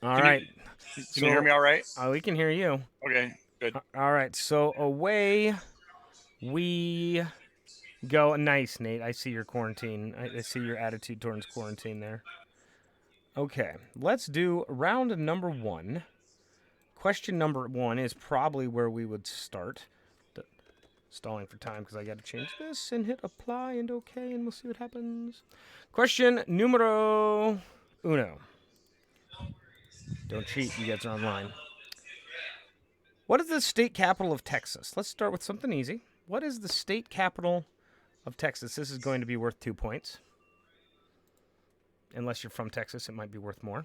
All Can you right. can you hear me all right? We can hear you. Okay, good. All right. So away we go. Nice, Nate. I see your quarantine. I see your attitude towards quarantine there. Okay. Let's do round number one. Question number one is probably where we would start. Stalling for time because I got to change this and hit apply and okay, and we'll see what happens. Question numero uno. Don't cheat. You guys are online. What is the state capital of Texas? Let's start with something easy. What is the state capital of Texas? This is going to be worth 2 points. Unless you're from Texas, it might be worth more.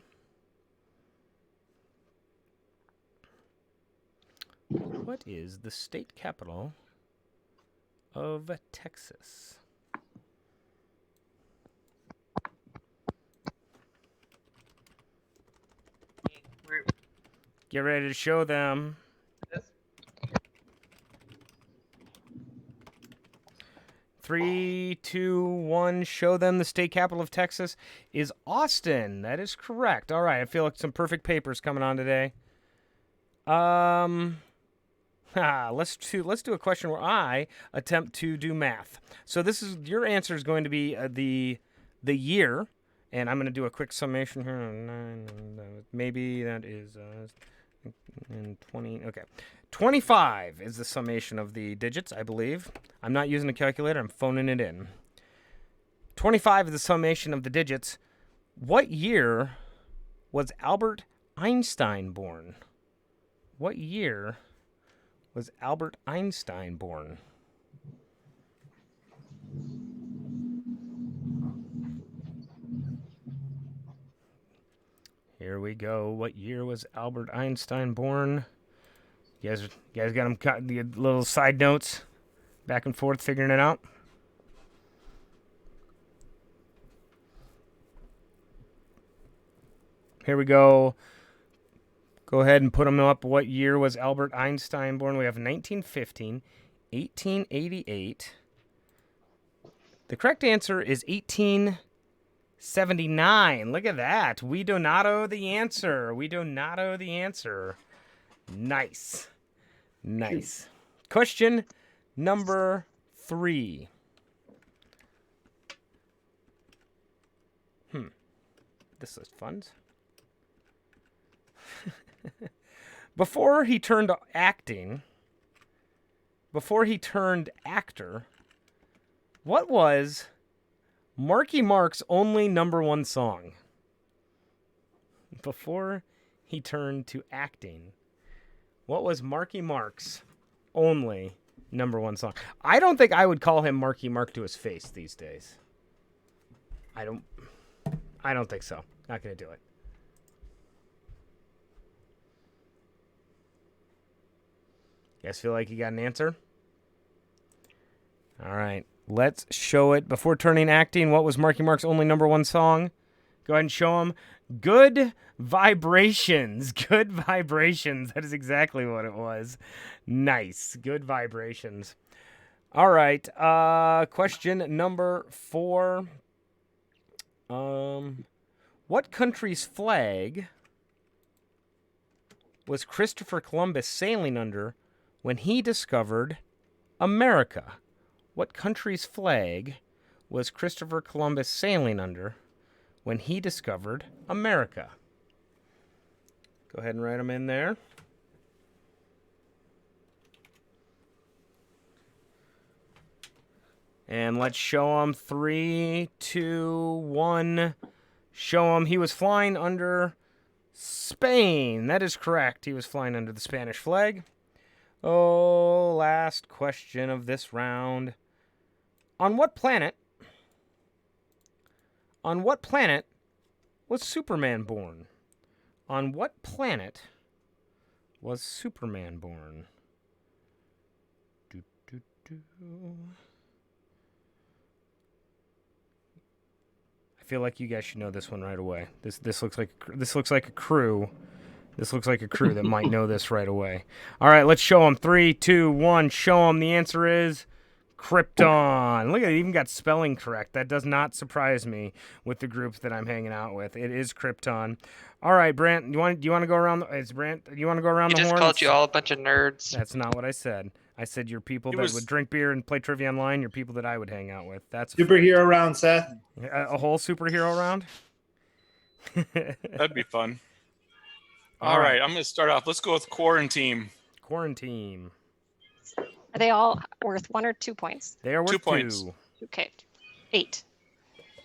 What is the state capital of Texas? Get ready to show them. 3, 2, 1. Show them the state capital of Texas is Austin. That is correct. All right. I feel like some perfect papers coming on today. Let's do a question where I attempt to do math. So this is your answer is going to be the year, and I'm going to do a quick summation here. Maybe that is 20. Okay. 25 is the summation of the digits, I believe. I'm not using a calculator. I'm phoning it in. 25 is the summation of the digits. What year was Albert Einstein born? What year was Albert Einstein born? Here we go. What year was Albert Einstein born? You guys got them the little side notes back and forth figuring it out? Here we go. Go ahead and put them up. What year was Albert Einstein born? We have 1915, 1888. The correct answer is 1879. Look at that. We do not owe the answer. We do not owe the answer. Nice. Nice. Question number 3. This is fun. Before he turned actor, what was Marky Mark's only number one song? Before he turned to acting, what was Marky Mark's only number one song? I don't think I would call him Marky Mark to his face these days. I don't think so. Not going to do it. You guys feel like you got an answer? All right. Let's show it. Before turning acting, what was Marky Mark's only number one song? Go ahead and show them. Good Vibrations. Good Vibrations. That is exactly what it was. Nice. Good Vibrations. All right. Question number 4. What country's flag was Christopher Columbus sailing under when he discovered America? What country's flag was Christopher Columbus sailing under when he discovered America? Go ahead and write them in there. And let's show them. 3, 2, 1. Show them. He was flying under Spain. That is correct. He was flying under the Spanish flag. Oh, last question of this round. On what planet was Superman born? On what planet was Superman born? I feel like you guys should know this one right away. This looks like a crew. This looks like a crew that might know this right away. All right, let's show them. 3, 2, 1. Show them. The answer is Krypton. Look at it, even got spelling correct. That does not surprise me with the groups that I'm hanging out with. It is Krypton. All right, Brant, do you want to go around? It's Brant. Do you want to go around He the just horn? called you all a bunch of nerds. That's not what I said. I said you're people It that was- would drink beer and play trivia online. You're people that I would hang out with. That's a Superhero round, Seth. A whole superhero round? That'd be fun. All All right. right, I'm going to start off. Let's go with Quarantine. Quarantine. Are they all worth 1 or 2 points? They are worth 2 points. 2. Okay. 8.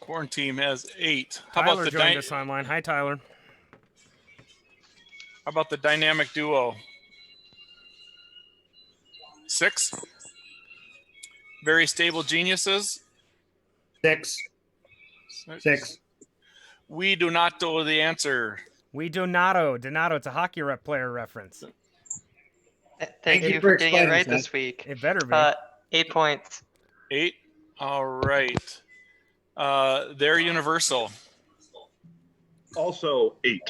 Quarantine has 8. How Tyler about the joined us online. Hi, Tyler. How about the dynamic duo? 6. Very stable geniuses. 6. 6. We do not know the answer. We Donato. Donato, it's a hockey rep player reference. Thank you for getting it right this week. It better be. 8 points. 8. All right. They're universal. Also 8.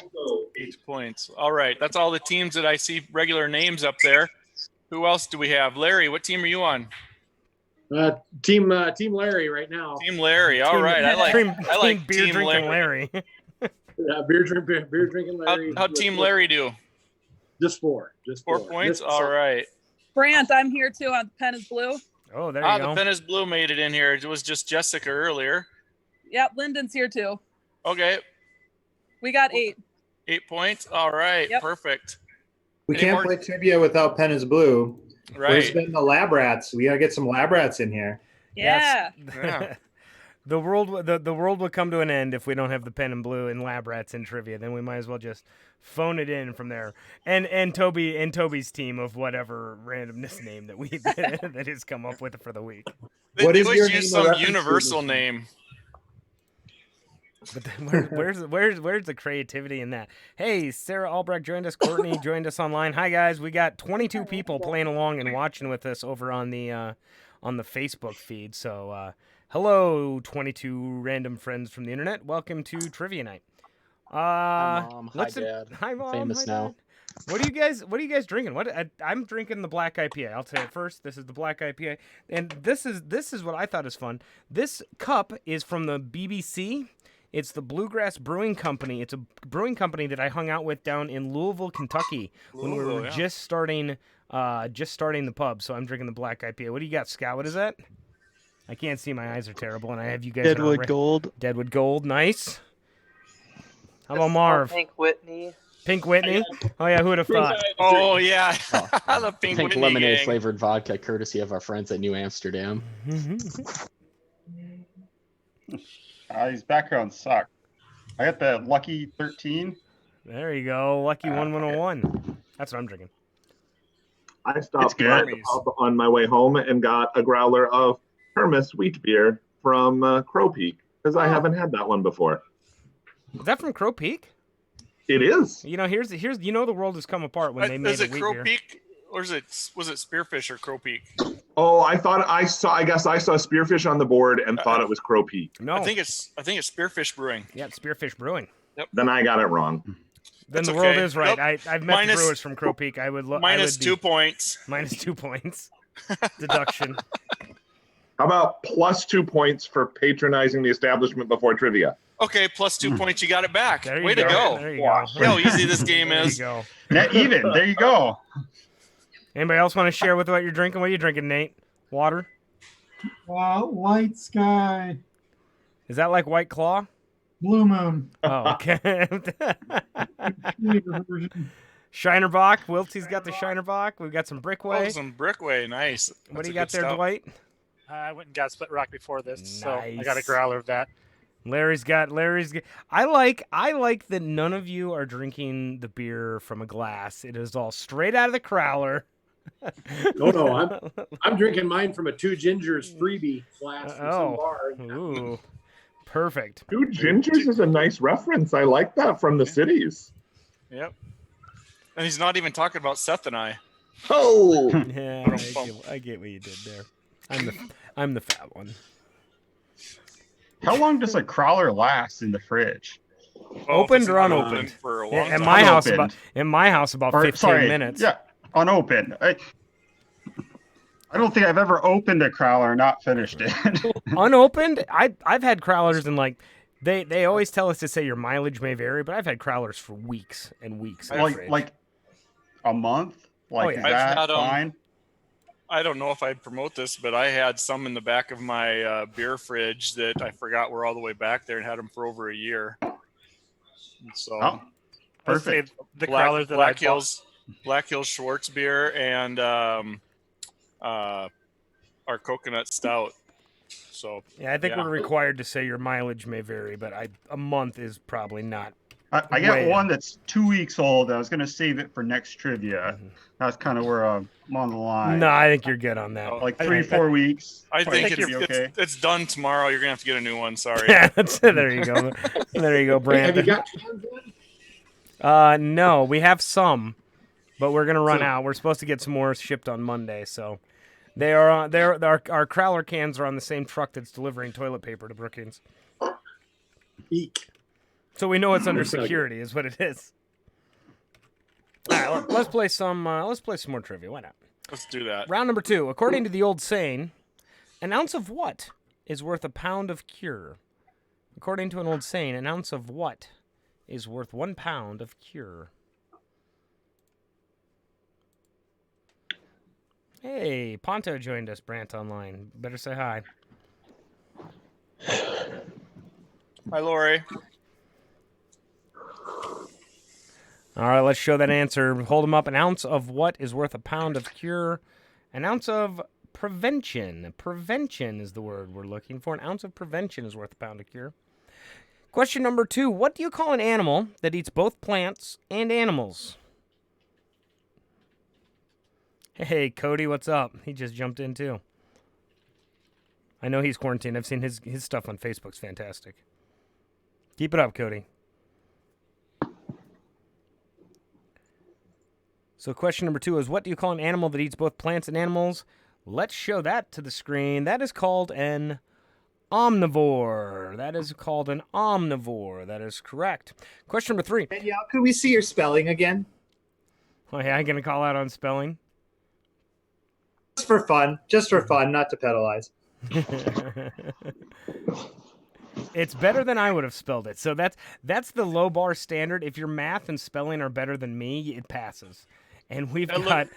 8 points. All right. That's all the teams that I see regular names up there. Who else do we have? Larry, what team are you on? Team Larry right now. Team Larry. All right. I like beer Team drinking Larry. Larry. Beer drinking Larry. How'd Team Larry do? Just 4. Just 4 points? All right. Brant, I'm here too on Pen is Blue. Oh, there you The go. pen is blue made it in here. It was just Jessica earlier. Yep, Lyndon's here too. Okay. We got 8. 8 points. All right. Yep. Perfect. We Any can't more- play trivia without Pen is Blue. Where's Right. been the lab rats? We gotta get some lab rats in here. Yeah. Yeah. The world will come to an end if we don't have the pen and blue and lab rats in trivia. Then we might as well just phone it in from there. And Toby's team of whatever randomness name that we that has come up with for the week. They What is always your use name a some reference to universal this name. But then where's the creativity in that? Hey, Sarah Albrecht joined us. Courtney joined us online. Hi guys, we got 22 people playing along and watching with us over on the Facebook feed. So hello, 22 random friends from the internet. Welcome to Trivia Night. Hi, Mom. Hi, let's- Dad. Hi, Mom. Famous Hi, now. Dad. What are you guys drinking? I'm drinking the black IPA. I'll say it first. This is the black IPA, and this is what I thought is fun. This cup is from the BBC. It's the Bluegrass Brewing Company. It's a brewing company that I hung out with down in Louisville, Kentucky, when we were Louisville, yeah. just starting the pub. So I'm drinking the black IPA. What do you got, Scott? What is that? I can't see. My eyes are terrible, and I have you guys. Deadwood Gold. Deadwood Gold. Nice. How about Marv? Pink Whitney. Pink Whitney. Oh yeah, who would have thought? Oh yeah. Oh. The pink, Pink Whitney lemonade gang. flavored vodka, courtesy of our friends at New Amsterdam. His background sucked. I got the Lucky 13. There you go. Lucky 1101. That's what I'm drinking. I It's stopped good. by the pub on my way home and got a growler of Hermes wheat beer from Crow Peak because I haven't had that one before. Is that from Crow Peak? It is. You know, here's the world has come apart when they made Is it wheat Crow beer. Peak or was it Spearfish or Crow Peak? Oh, I guess I saw Spearfish on the board and thought it was Crow Peak. No, I think it's Spearfish Brewing. yeah, it's Spearfish Brewing. Then I got it wrong. Then That's the world okay. is right. Nope. I've met Minus- the brewers from Crow Peak. I would look Minus 2 points. minus 2 points deduction. How about plus 2 points for patronizing the establishment before trivia? Okay, plus 2 points. You got it back. There you Way go. to go. There you Wow. go. See how easy this game There you is. go. Net even. There you go. Anybody else want to share with what you're drinking? What are you drinking, Nate? Water? White Sky, Is that like White Claw? Blue Moon. Oh, okay. Flavor version. Shinerbach. Wiltsy's got the Shinerbach. We've got some Oh, Brickway. some Brickway. Nice. What That's do you a got good there, stout. Dwight? I went and got Split Rock before this, so I got a Nice. growler of that. Larry's got. I like that none of you are drinking the beer from a glass. It is all straight out of the crowler. No, I'm drinking mine from a Two Gingers freebie glass from Oh. some bar. Ooh, perfect. Two Gingers is a nice reference. I like that from the cities. Yep. And he's not even talking about Seth and I. Oh, Yeah, I get what you did there. I'm the fat one. How long does a crawler last in the fridge? Opened it's or not unopened? open for a Yeah, long in time. my house Unopened. about Or, 15 sorry, minutes. Yeah, unopened. I don't think I've ever opened a crowler and not finished it. Unopened? I've had crowlers and like they always tell us to say your mileage may vary, but I've had crowlers for weeks and weeks. in the fridge. like a month? Like, yeah. is I've that had 'em- fine? I don't know if I'd promote this, but I had some in the back of my beer fridge that I forgot were all the way back there and had them for over a year. So Oh, I'd say perfect. the crowlers that I bought. Black Hills Schwartz beer and our coconut stout. So Yeah, I think we're required to say your mileage may vary, but a month is probably not. I got Way. one that's 2 weeks old. I was going to save it for next trivia. That's kind of where I'm on the line. No, I think you're good on that. Like I 3-4 weeks. I think should be okay. it's done tomorrow. You're gonna have to get a new one. Sorry. Yeah, there you go. There you go, Have you Brandon. got cans in? No, we have some, but we're gonna run So- out. We're supposed to get some more shipped on Monday, so they are on. Our crowler cans are on the same truck that's delivering toilet paper to Brookings. Eek. So we know it's under That's not security, is what it is. All right, let's play some. Let's play some more trivia. Why not? Let's do that. Round number 2. According to the old saying, an ounce of what is worth a pound of cure? According to an old saying, an ounce of what is worth 1 pound of cure? Hey, Ponto joined us, Brant Online. Better say hi. Hi, Lori. All right, let's show that answer. Hold them up. An ounce of what is worth a pound of cure? An ounce of prevention. Prevention is the word we're looking for. An ounce of prevention is worth a pound of cure. Question number 2. What do you call an animal that eats both plants and animals? Hey, Cody, what's up? He just jumped in, too. I know he's quarantined. I've seen his stuff on Facebook. It's fantastic. Keep it up, Cody. So question number 2 is, what do you call an animal that eats both plants and animals? Let's show that to the screen. That is called an omnivore. That is called an omnivore. That is correct. Question number 3. Danielle, could we see your spelling again? Oh, yeah, I'm going to call out on spelling. Just for fun, not to pedalize. It's better than I would have spelled it. So that's the low bar standard. If your math and spelling are better than me, it passes. And we've got.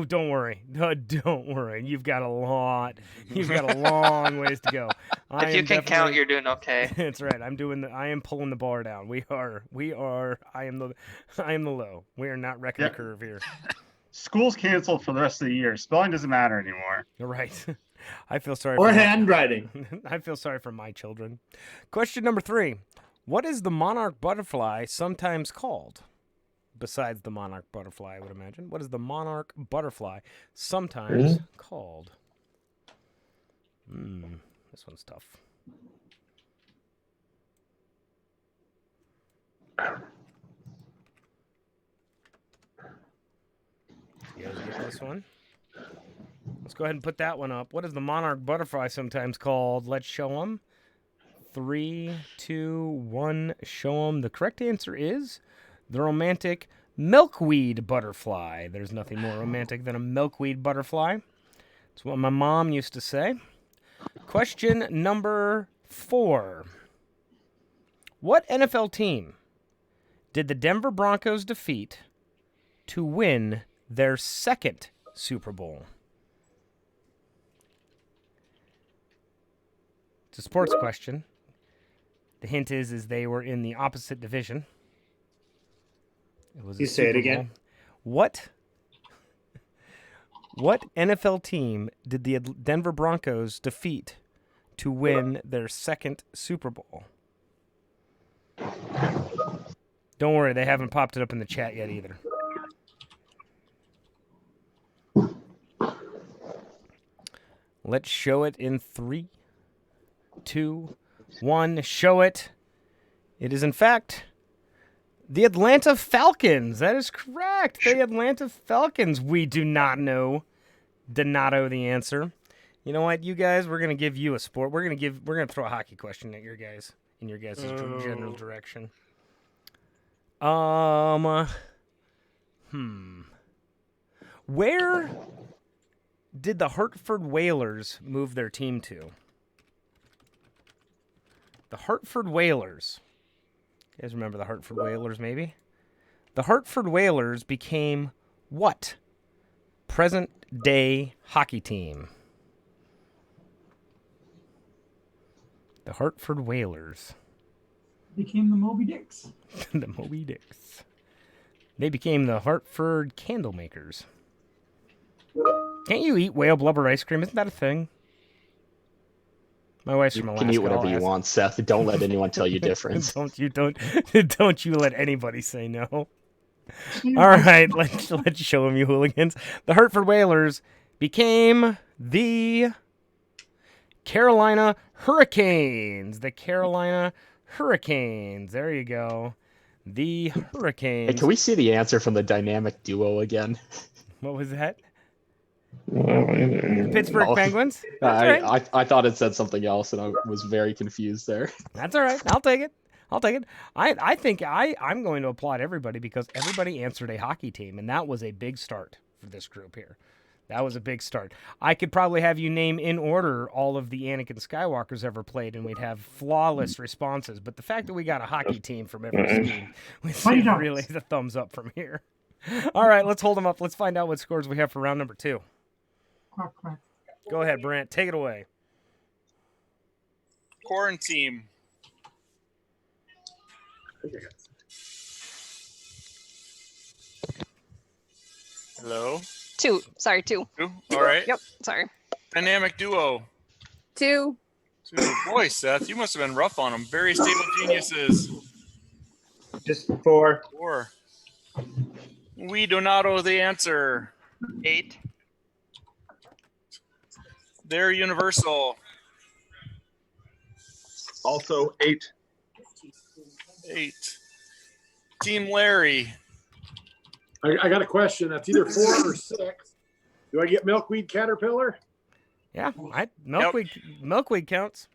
Don't worry. Don't worry. You've got a lot. You've got a long ways to go. If you can count, you're doing okay. That's right. I am pulling the bar down. We are. I am the low. We are not wrecking the curve here. School's canceled for the rest of the year. Spelling doesn't matter anymore. You're right. I feel sorry. Or for handwriting. I feel sorry for my children. Question number 3. What is the monarch butterfly sometimes called? Besides the monarch butterfly, I would imagine. What is the monarch butterfly sometimes called? This one's tough. You guys get this one? Let's go ahead and put that one up. What is the monarch butterfly sometimes called? Let's show them. 3, 2, 1, show them. The correct answer is the romantic milkweed butterfly. There's nothing more romantic than a milkweed butterfly. That's what my mom used to say. Question number 4. What NFL team did the Denver Broncos defeat to win their second Super Bowl? It's a sports question. The hint is they were in the opposite division. It was You say it again. What NFL team did the Denver Broncos defeat to win their second Super Bowl? Don't worry, they haven't popped it up in the chat yet either. Let's show it in 3, 2, 1. Show it. It is, in fact, the Atlanta Falcons. That is correct. The Atlanta Falcons. We do not know. Donato the answer. You know what, you guys? We're gonna give you a sport. We're gonna throw a hockey question at your guys in your guys' general direction. Where did the Hartford Whalers move their team to? The Hartford Whalers. You guys remember the Hartford Whalers, maybe? The Hartford Whalers became what present-day hockey team? The Hartford Whalers. Became the Moby Dicks. The Moby Dicks. They became the Hartford Candlemakers. Can't you eat whale blubber ice cream? Isn't that a thing? My wife's You from Alaska. can eat whatever I'll you ask- want, Seth. Don't let anyone tell you different. don't you let anybody say no. All right, let's show them, you hooligans. The Hartford Whalers became the Carolina Hurricanes. The Carolina Hurricanes. There you go. The Hurricanes. Hey, can we see the answer from the dynamic duo again? What was that? The Pittsburgh Oh, Penguins. That's all right. I thought it said something else, and I was very confused there. That's all right. I'll take it. I think I'm going to applaud everybody because everybody answered a hockey team, and that was a big start for this group here. That was a big start. I could probably have you name in order all of the Anakin Skywalkers ever played, and we'd have flawless responses. But the fact that we got a hockey team from every scheme, we see really the thumbs up from here. All right, let's hold them up. Let's find out what scores we have for round number 2. Quack, quack. Go ahead, Brant. Take it away. Quarantine. Hello. 2. Sorry, 2. Two? All right. Yep. Sorry. Dynamic duo. 2. Boy, Seth, you must have been rough on them. Very stable geniuses. Just 4. 4. We do not know the answer. 8. They're universal. Also 8. 8. Team Larry. I got a question. That's either 4 or 6. Do I get milkweed caterpillar? Yeah, milkweed counts.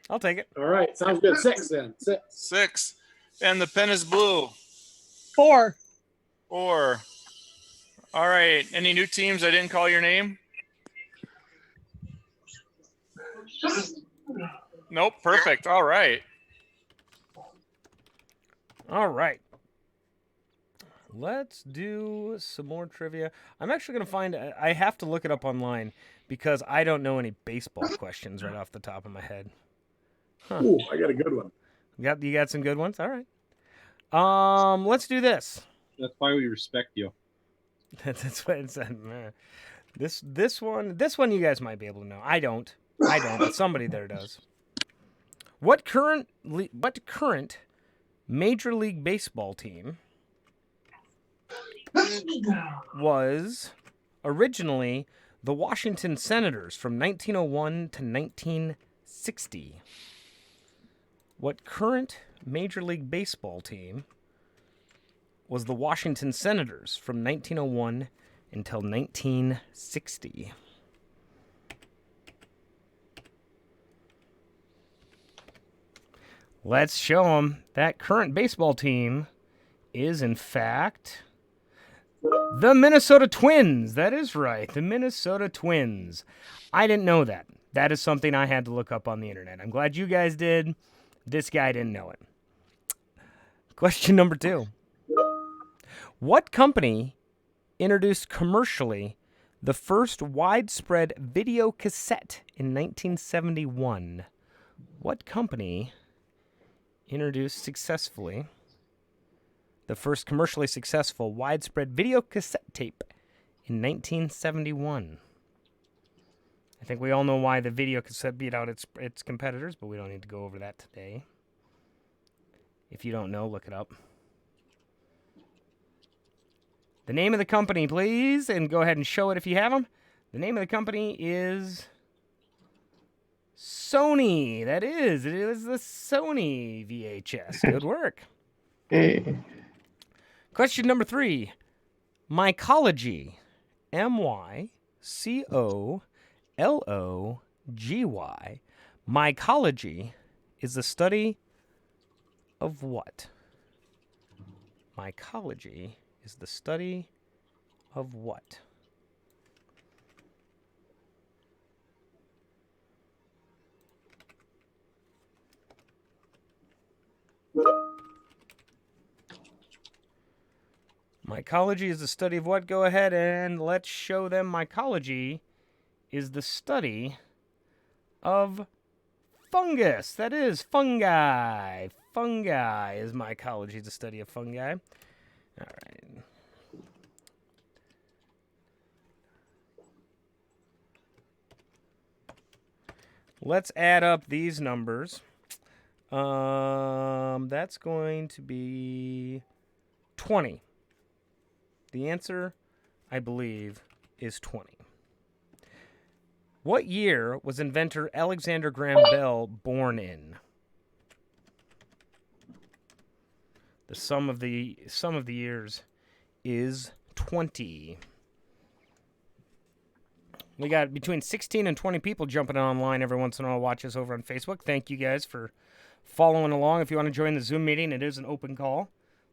I'll take it. All right, sounds good. 6 then. 6. 6. And the pen is blue. 4. 4. All right. Any new teams? I didn't call your name. Nope. Perfect. All right. All right. Let's do some more trivia. I'm actually going to find, I have to look it up online because I don't know any baseball questions right off the top of my head. Huh. Ooh, I got a good one. You got some good ones? All right. Let's do this. That's why we respect you. That's what it said. This one you guys might be able to know. I don't, but somebody there does. What current Major League Baseball team was originally the Washington Senators from 1901 to 1960? What current Major League Baseball team was the Washington Senators from 1901 until 1960? Let's show them. That current baseball team is, in fact, the Minnesota Twins. That is right, the Minnesota Twins. I didn't know that. That is something I had to look up on the internet. I'm glad you guys did. This guy didn't know it. Question number 2. What company introduced commercially the first widespread video cassette in 1971? What company introduced successfully the first commercially successful widespread video cassette tape in 1971? I think we all know why the video cassette beat out its competitors, but we don't need to go over that today. If you don't know, look it up. The name of the company, please, and go ahead and show it if you have them. The name of the company is Sony. That is. It is the Sony VHS. Good work. Hey. Question number 3. Mycology. M-Y-C-O-L-O-G-Y. Mycology is the study of what? Mycology is the study of what? Mycology is the study of what? Go ahead and let's show them. Mycology is the study of fungus. That is fungi. Fungi is mycology, the study of fungi. All right. Let's add up these numbers. That's going to be 20. The answer, I believe, is 20. What year was inventor Alexander Graham Bell born in? The sum of the years is 20. We got between 16 and 20 people jumping online every once in a while. Watch us over on Facebook. Thank you guys for following along. If you want to join the Zoom meeting, it is an open call.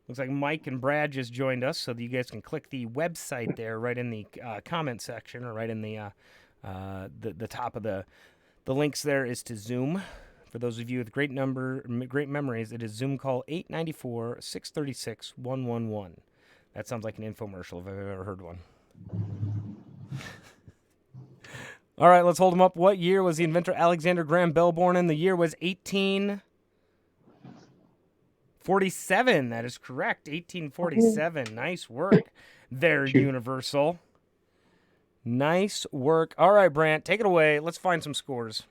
Looks like Mike and Brad just joined us, so that you guys can click the website there right in the comment section, or right in the top of the links. There is to Zoom. For those of you with great memories, it is Zoom call 894-636-111. That sounds like an infomercial if I've ever heard one. All right, let's hold them up. What year was the inventor Alexander Graham Bell born in? The year was 1847. That is correct. 1847. Nice work there, Universal. Nice work. All right, Brant, take it away. Let's find some scores.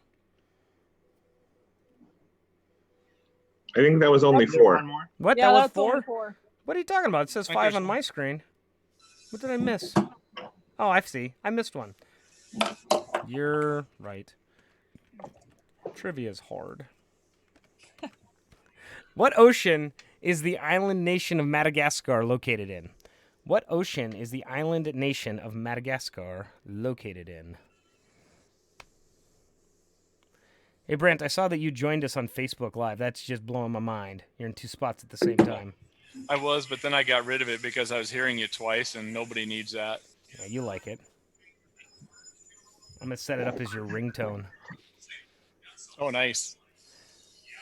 I think that was only 4. What? Yeah, that was that's only 4? 4. What are you talking about? It says 5 on my screen. What did I miss? Oh, I see. I missed one. You're right. Trivia's hard. What ocean is the island nation of Madagascar located in? What ocean is the island nation of Madagascar located in? Hey, Brent, I saw that you joined us on Facebook Live. That's just blowing my mind. You're in 2 spots at the same time. I was, but then I got rid of it because I was hearing you twice, and nobody needs that. Yeah, you like it. I'm going to set it up as your ringtone. Oh, nice.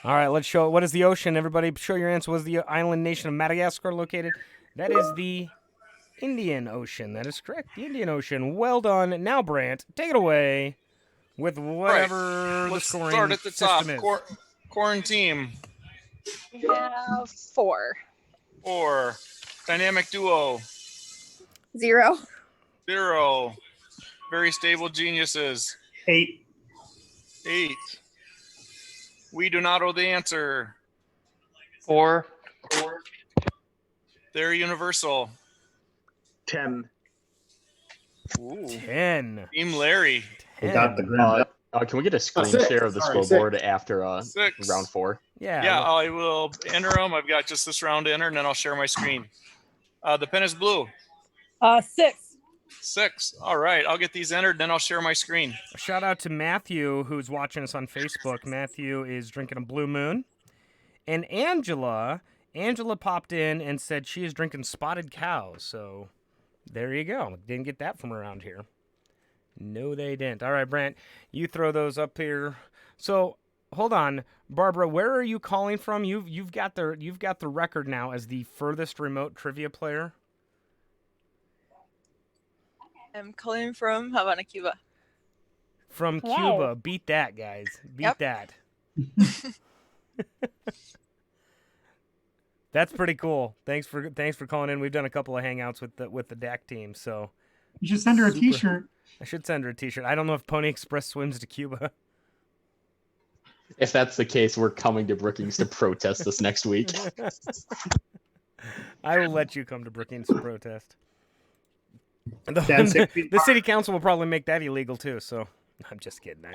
All right, let's show it. What is the ocean? Everybody show your answer. Was the island nation of Madagascar located? That is the Indian Ocean. That is correct. The Indian Ocean. Well done. Now, Brant, take it away with whatever the Let's scoring start at the top. system is. Quarantine. We have 4. 4. Dynamic duo. 0. 0. Very stable geniuses. 8. 8. We do not know the answer. 4. They're universal. 10. Ooh. 10. Team Larry. We got the Graham Bell. Can we get a screen 6. share of the Sorry, scoreboard after 6. round 4? Yeah. Yeah, I will enter them. I've got just this round to enter, and then I'll share my screen. The pen is blue. 6. 6. All right, I'll get these entered, then I'll share my screen. A shout out to Matthew, who's watching us on Facebook. Matthew is drinking a Blue Moon. And Angela popped in and said she is drinking Spotted Cow. So there you go. Didn't get that from around here. No, they didn't. All right, Brant, you throw those up here. So hold on, Barbara. Where are you calling from? You've got the record now as the furthest remote trivia player. I'm calling from Havana, Cuba. From Wow. Cuba. Beat that, guys. Beat that. That's pretty cool. Thanks for calling in. We've done a couple of hangouts with the DAC team, so You should send her a Super. T-shirt. I should send her a T-shirt. I don't know if Pony Express swims to Cuba. If that's the case, we're coming to Brookings to protest this next week. I will let you come to Brookings to protest. Stand 6 feet The apart. city council will probably make that illegal too. So I'm just kidding.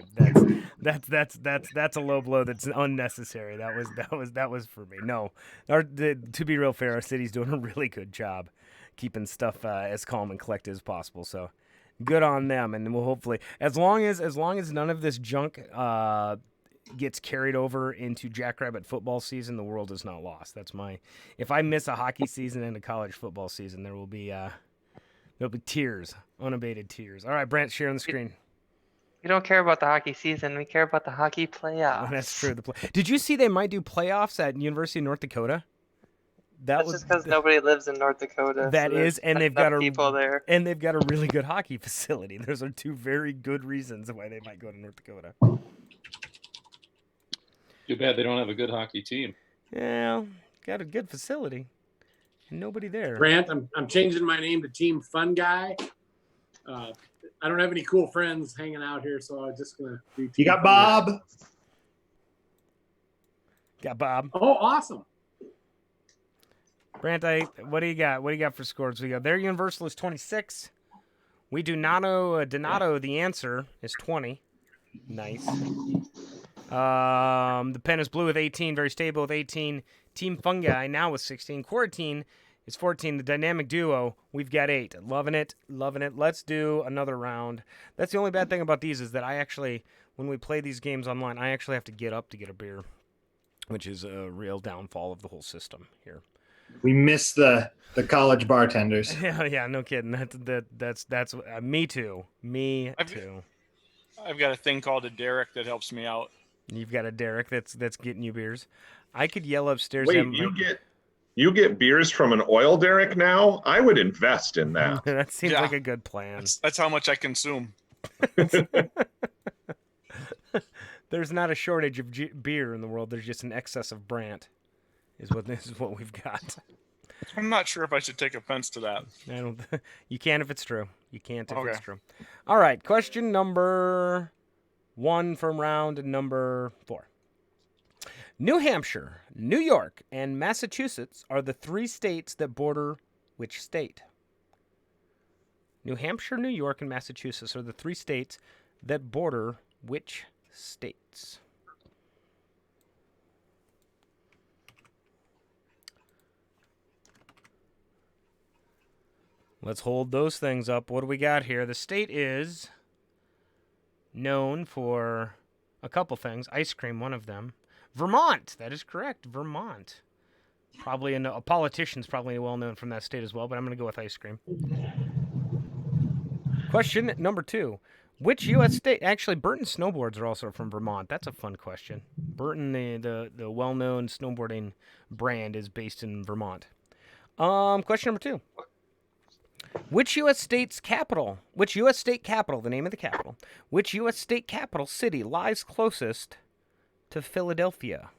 That's a low blow. That's unnecessary. That was for me. No, to be real fair, our city's doing a really good job keeping stuff as calm and collected as possible. So good on them. And we'll hopefully, as long as none of this junk gets carried over into Jackrabbit football season, the world is not lost. That's my. If I miss a hockey season and a college football season, there'll be tears, unabated tears. All right, Brant, share on the screen. We don't care about the hockey season. We care about the hockey playoffs. Oh, that's true. Did you see they might do playoffs at University of North Dakota? That's just because nobody lives in North Dakota. That so is, and there's they've got people there. and they've got a really good hockey facility. Those are two very good reasons why they might go to North Dakota. Too bad they don't have a good hockey team. Yeah, got a good facility, and nobody there. Grant, I'm changing my name to Team Fun Guy. I don't have any cool friends hanging out here, so I'm just gonna be. You got Bob. Got Bob. Oh, awesome. Brant, what do you got? What do you got for scores? We got their Universal is 26. We do Donato. The answer is 20. Nice. The pen is blue with 18, very stable with 18. Team Fungi now with 16. Quarantine is 14. The dynamic duo, we've got 8. Loving it. Let's do another round. That's the only bad thing about these is that I actually, when we play these games online, I actually have to get up to get a beer, which is a real downfall of the whole system here. We miss the college bartenders. Yeah, no kidding. That's me too. I've got a thing called a Derek that helps me out. You've got a Derek that's getting you beers. I could yell upstairs. Wait, you get beers from an oil derrick now? I would invest in that. That seems like a good plan. That's how much I consume. There's not a shortage of beer in the world. There's just an excess of Brant. Is what we've got. I'm not sure if I should take offense to that. I don't. You can if it's true. You can't if it's true. All right. Question number 1 from round number 4. New Hampshire, New York, and Massachusetts are the 3 states that border which state? New Hampshire, New York, and Massachusetts are the 3 states that border which states? Let's hold those things up. What do we got here? The state is known for a couple things. Ice cream, one of them. Vermont. That is correct. Vermont. Probably a politician's probably well known from that state as well, but I'm going to go with ice cream. Question number 2. Which U.S. state? Actually, Burton snowboards are also from Vermont. That's a fun question. Burton, the well-known snowboarding brand, is based in Vermont. Question number 2. Which U.S. state capital, the name of the capital, which U.S. state capital city lies closest to Philadelphia?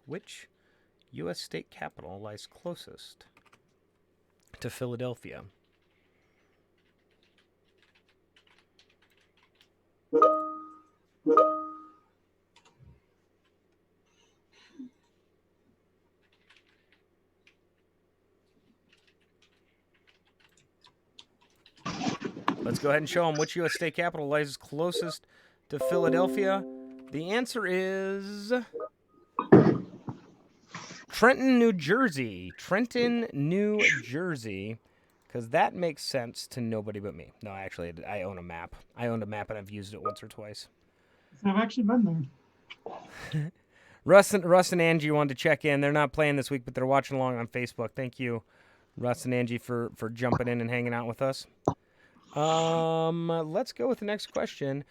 Which U.S. state capital lies closest to Philadelphia? Let's go ahead and show them which U.S. state capital lies closest to Philadelphia. The answer is Trenton, New Jersey. Trenton, New Jersey. Because that makes sense to nobody but me. No, actually, I own a map. I own a map, and I've used it once or twice. I've actually been there. Russ and Angie wanted to check in. They're not playing this week, but they're watching along on Facebook. Thank you, Russ and Angie, for jumping in and hanging out with us. Let's go with the next question.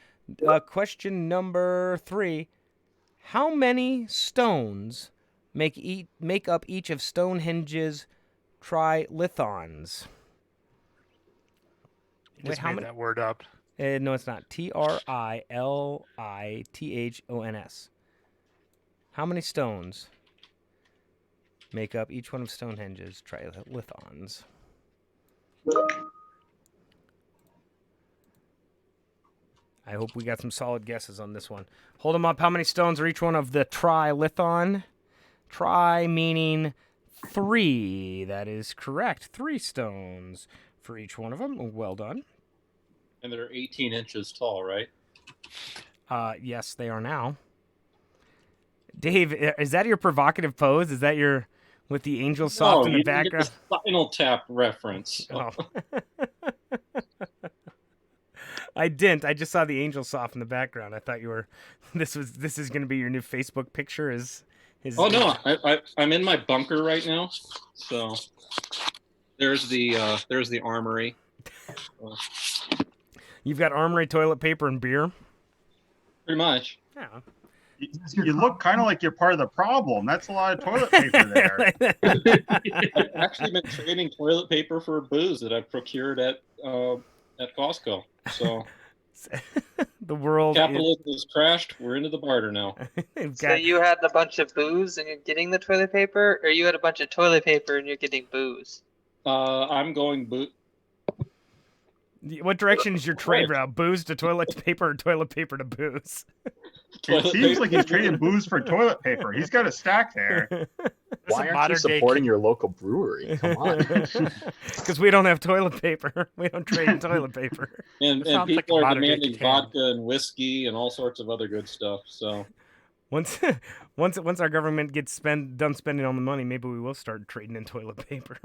Question number 3. How many stones make up each of Stonehenge's trilithons? Just made that word up. No, it's not. Trilithons. How many stones make up each one of Stonehenge's trilithons? I hope we got some solid guesses on this one. Hold them up. How many stones are each one of the trilithon? Tri meaning 3. That is correct. 3 stones for each one of them. Well done. And they're 18 inches tall, right? Yes, they are now. Dave, is that your provocative pose? Is that your with the angel soft in the background? The Spinal Tap reference. Oh. I didn't. I just saw the angel soft in the background. I thought you were. This is going to be your new Facebook picture. Oh no, I'm in my bunker right now. So there's the armory. You've got Armory toilet paper and beer. Pretty much. Yeah. You look kind of like you're part of the problem. That's a lot of toilet paper there. I've actually been trading toilet paper for booze that I've procured at Costco. So The world capitalism is crashed. We're into the barter now. So you had a bunch of booze and you're getting the toilet paper, or you had a bunch of toilet paper and you're getting booze? I'm going What direction is your trade route? Booze to toilet paper or toilet paper to booze? It seems like he's trading booze for toilet paper. He's got a stack there. Why aren't you supporting your local brewery? Come on. Because we don't have toilet paper. We don't trade toilet paper. And people are demanding vodka and whiskey and all sorts of other good stuff. So once our government gets done spending all the money, maybe we will start trading in toilet paper.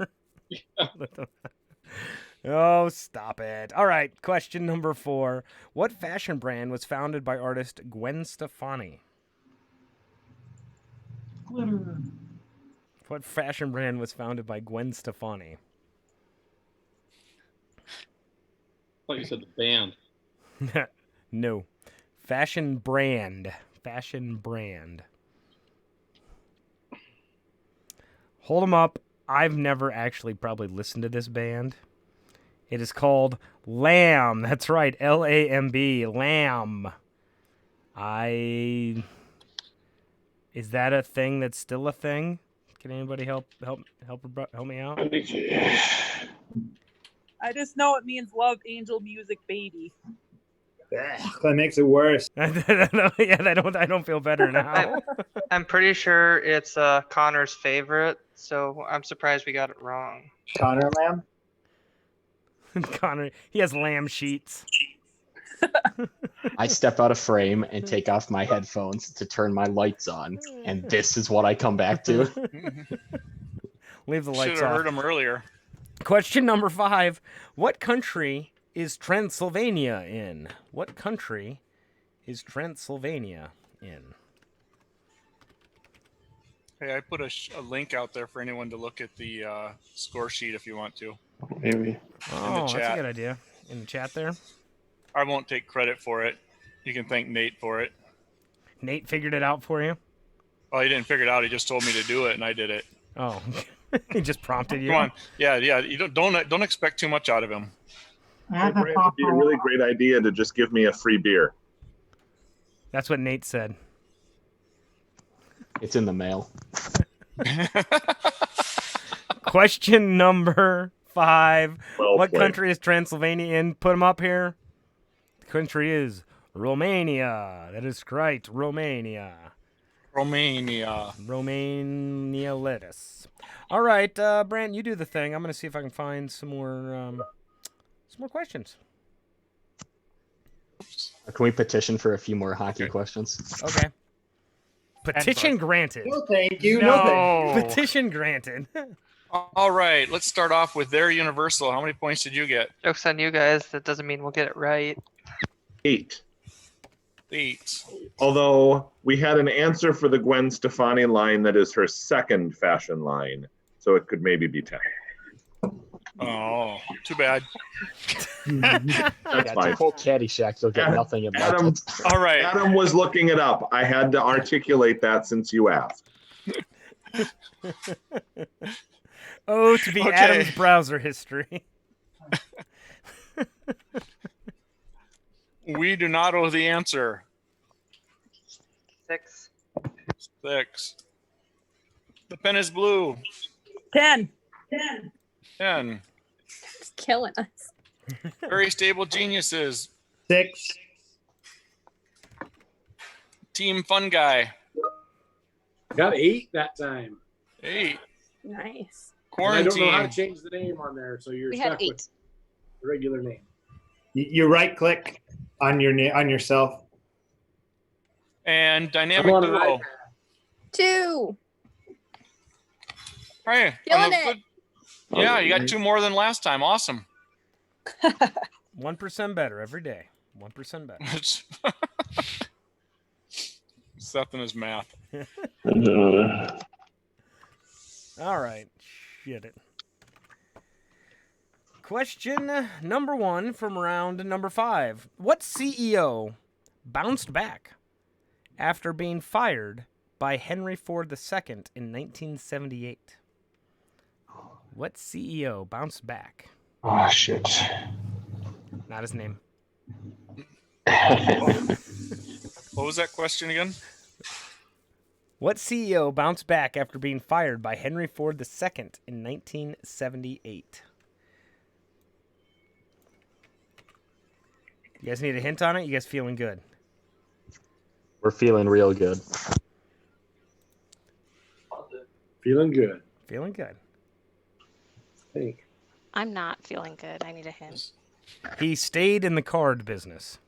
Oh, stop it. All right, question number 4. What fashion brand was founded by artist Gwen Stefani? Glitter. What fashion brand was founded by Gwen Stefani? I thought you said the band. No. Fashion brand. Fashion brand. Hold 'em up. I've never actually probably listened to this band. It is called Lamb. That's right, Lamb. Lamb. Is that a thing that's still a thing? Can anybody help me out? I just know it means Love Angel Music Baby. That makes it worse. Yeah, I don't feel better now. I'm pretty sure it's Connor's favorite, so I'm surprised we got it wrong. Connor Lamb? Connor, he has lamb sheets. I step out of frame and take off my headphones to turn my lights on, and this is what I come back to. Leave the lights Should have off. heard him earlier. Question number 5. What country is Transylvania in? What country is Transylvania in? Hey, I put a link out there for anyone to look at the score sheet if you want to. Maybe. Oh, that's a chat. good idea. In the chat there. I won't take credit for it. You can thank Nate for it. Nate figured it out for you? Oh, he didn't figure it out. He just told me to do it, and I did it. Oh, he just prompted you. Come on, yeah. You don't expect too much out of him. It would be a really great idea to just give me a free beer. That's what Nate said. It's in the mail. Question number 5. Well What played. country is Transylvania in? Put them up here. The country is Romania. That is right, Romania. Romania. Lettuce. All right, Brant, you do the thing. I'm going to see if I can find some more questions. Can we petition for a few more hockey questions? Okay. Petition granted. No, thank you. No, thank you. Petition granted. All right, let's start off with their universal. How many points did you get? Joke's on you guys. That doesn't mean we'll get it right. 8. 8. Although we had an answer for the Gwen Stefani line that is her second fashion line, so it could maybe be 10. Oh, too bad. That's fine. Whole Caddyshack, you'll get nothing in Adam, All right. Adam was looking it up. I had to articulate that since you asked. Oh, to be Okay. Adam's browser history. We do not owe the answer. 6. 6. The pen is blue. 10. 10. It's killing us. Very stable geniuses. 6. Team Fun Guy. Got 8 that time. 8. Nice. And I don't know how to Quarantine. change the name on there, so you're We had stuck 8. with the regular name. You right click on on yourself. And I'm Dynamic on an Duo. iPad. 2. Hey, on Killing the it. good- Yeah, you got 2 more than last time. Awesome. 1% better every day. 1% better. Seth and his math. All right. Shit it. Question number 1 from round number 5. What CEO bounced back after being fired by Henry Ford II in 1978? What CEO bounced back? Oh, shit. Not his name. What was that question again? What CEO bounced back after being fired by Henry Ford II in 1978? You guys need a hint on it? You guys feeling good? We're feeling real good. Feeling good. Feeling good. Think. I'm not feeling good. I need a hint. He stayed in the card business.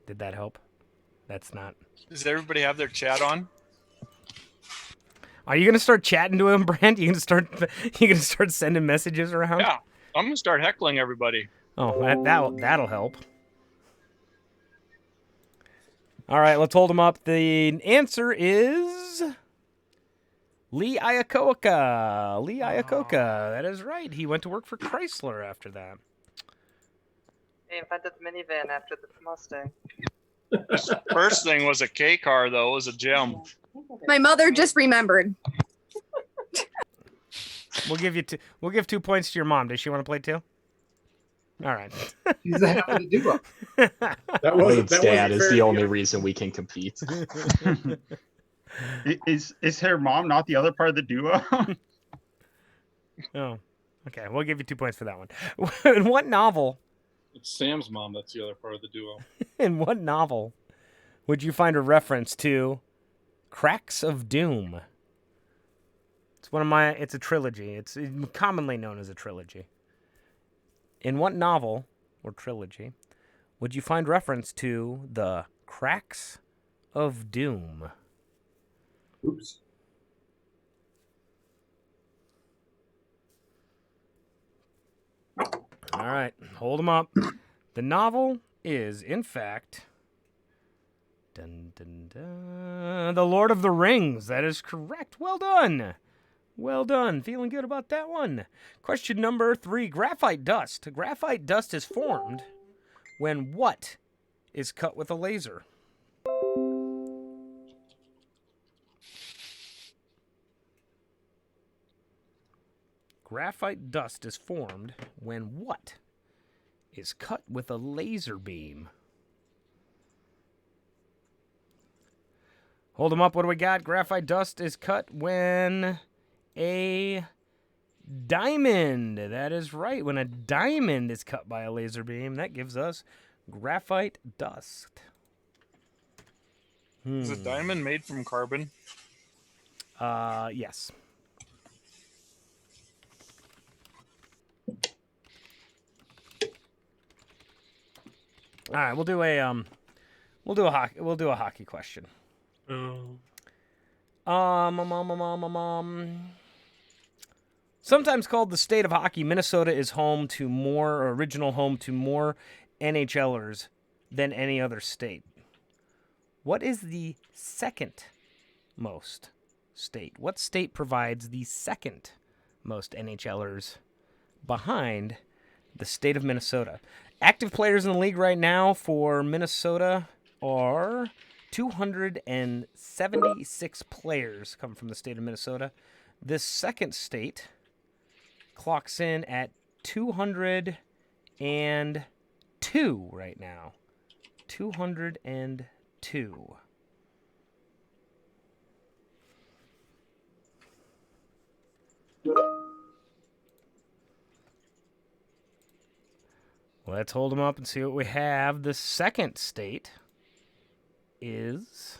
Did that help? That's not. Does everybody have their chat on? Are you gonna start chatting to him, Brent? You gonna start sending messages around? Yeah, I'm gonna start heckling everybody. Oh, that'll help. All right, let's hold him up. The answer is Lee Iacocca. Lee Iacocca. That is right. He went to work for Chrysler after that. They invented the minivan after the Mustang. First thing was a K car, though. It was a gem. My mother just remembered. We'll give 2 points to your mom. Does she want to play too? All right. He's the half of the duo. Wade's dad is the only reason we can compete. Is her mom not the other part of the duo? Oh, okay. We'll give you 2 points for that one. In what novel? It's Sam's mom that's the other part of the duo. In what novel would you find a reference to Cracks of Doom? It's a trilogy. It's commonly known as a trilogy. In what novel or trilogy would you find reference to the Cracks of Doom? Oops. All right, hold them up. The novel is, in fact, dun, dun, dun, The Lord of the Rings. That is correct. Well done. Well done. Feeling good about that one. Question number 3. Graphite dust. Graphite dust is formed when what is cut with a laser? Graphite dust is formed when what is cut with a laser beam? Hold them up. What do we got? Graphite dust is cut when a diamond. That is right. When a diamond is cut by a laser beam, that gives us graphite dust. Is a diamond made from carbon? Yes. All right, we'll do a hockey question. Sometimes called the state of hockey, Minnesota is original home to more NHLers than any other state. What is the second most state? What state provides the second most NHLers behind the state of Minnesota? Active players in the league right now for Minnesota are 276 players come from the state of Minnesota. This second state clocks in at 202 right now. 202. Let's hold them up and see what we have. The second state is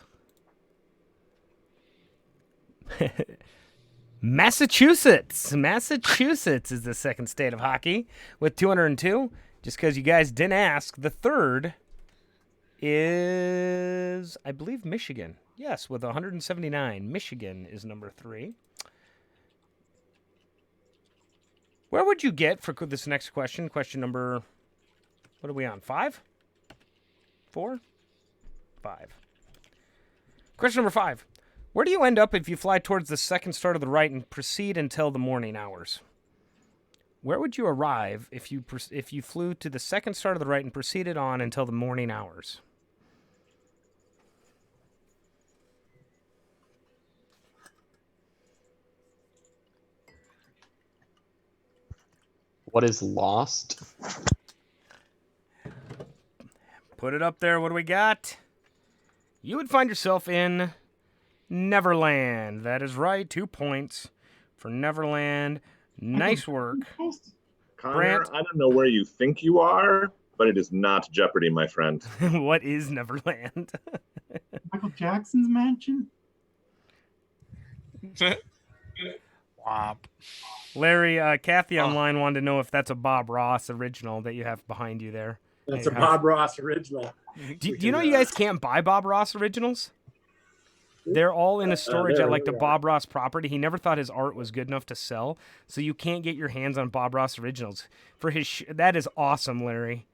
Massachusetts. Massachusetts is the second state of hockey with 202. Just because you guys didn't ask, the third is, I believe, Michigan. Yes, with 179. Michigan is number 3. Where would you get for this next question? Question number, what are we on? 5? 4? 5. Question number 5. Where do you end up if you fly towards the second star to the right and proceed until the morning hours? Where would you arrive if you flew to the second star to the right and proceeded on until the morning hours? What is lost? Put it up there. What do we got? You would find yourself in Neverland. That is right. 2 points for Neverland. Nice work. Connor, Brant? I don't know where you think you are, but it is not Jeopardy, my friend. What is Neverland? Michael Jackson's mansion? Womp. Larry, Kathy online wanted to know if that's a Bob Ross original that you have behind you there. That's Hey, a Bob Ross original. Do you know you guys can't buy Bob Ross originals? They're all in a storage there at like we the are. Bob Ross property. He never thought his art was good enough to sell, so you can't get your hands on Bob Ross originals. For his that is awesome, Larry.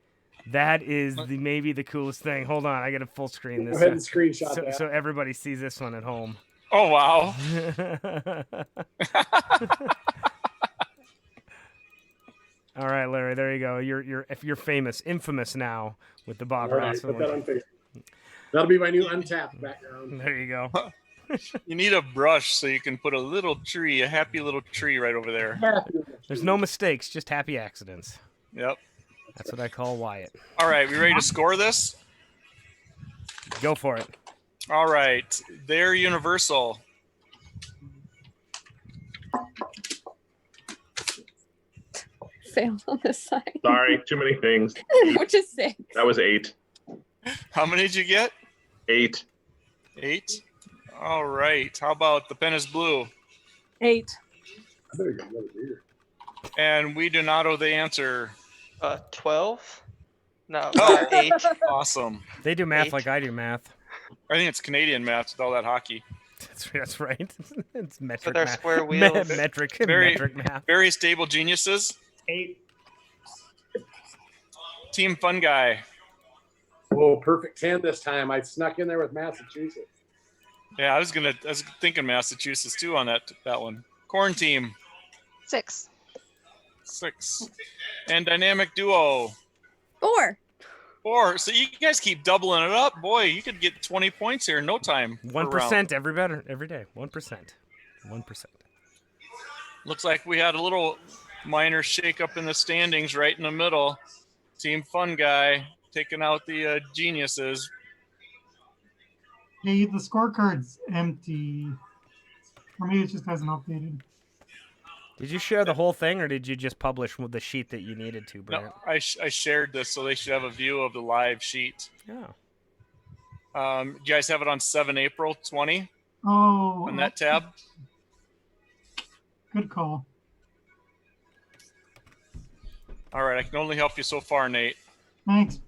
That is maybe the coolest thing. Hold on, I got to full screen this Go ahead and screenshot so, that. so everybody sees this one at home. Oh wow. All right, Larry, there you go. You're famous, infamous now with the Bob All right, Ross put one. that on Facebook. That'll be my new Untapped background. There you go. You need a brush so you can put a little tree, a happy little tree right over there. There's no mistakes, just happy accidents. Yep. That's what I call Wyatt. All right, we ready to score this? Go for it. All right, they're universal. Fail on this side. Sorry, too many things. Which is 6. That was 8. How many did you get? 8. 8. All right. How about the pen is blue? 8. I better get another beer. And we do not know the answer. 12? No, Oh. 8. Awesome. They do math 8. like I do math. I think it's Canadian math with all that hockey. That's right. It's metric With our math. square wheels. metric Very- math. Very stable geniuses. 8. Team Fun Guy. Oh, perfect 10 this time. I snuck in there with Massachusetts. Yeah, I was thinking Massachusetts too on that one. Corn Team. 6. 6. And Dynamic Duo. 4. 4. So you guys keep doubling it up. Boy, you could get 20 points here in no time. per round. 1% every day. 1%. 1%. Looks like we had a little minor shake-up in the standings right in the middle. Team Fun Guy taking out the geniuses. Hey, the scorecard's empty. Or maybe it just hasn't updated. Did you share the whole thing, or did you just publish the sheet that you needed to, Brent? No, I shared this so they should have a view of the live sheet. Yeah. You guys have it on 7 April 20 Oh, on that tab? good call. All right, I can only help you so far, Nate. Thanks,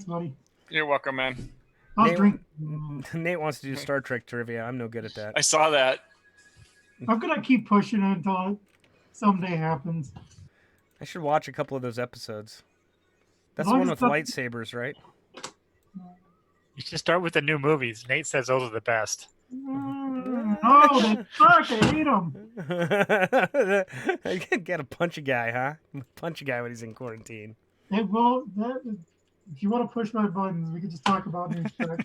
buddy. You're welcome, man. I was Nate- drinking. Nate wants to do Star Trek trivia. I'm no good at that. I saw that. I'm gonna keep pushing it until it someday happens. I should watch a couple of those episodes. That's As the long one as with it's lightsabers, right? You should start with the new movies. Nate says those are the best. No, they suck. I hate them. I can get a punch a guy, huh? Punch a guy when he's in quarantine. If you want to push my buttons, we can just talk about new stuff.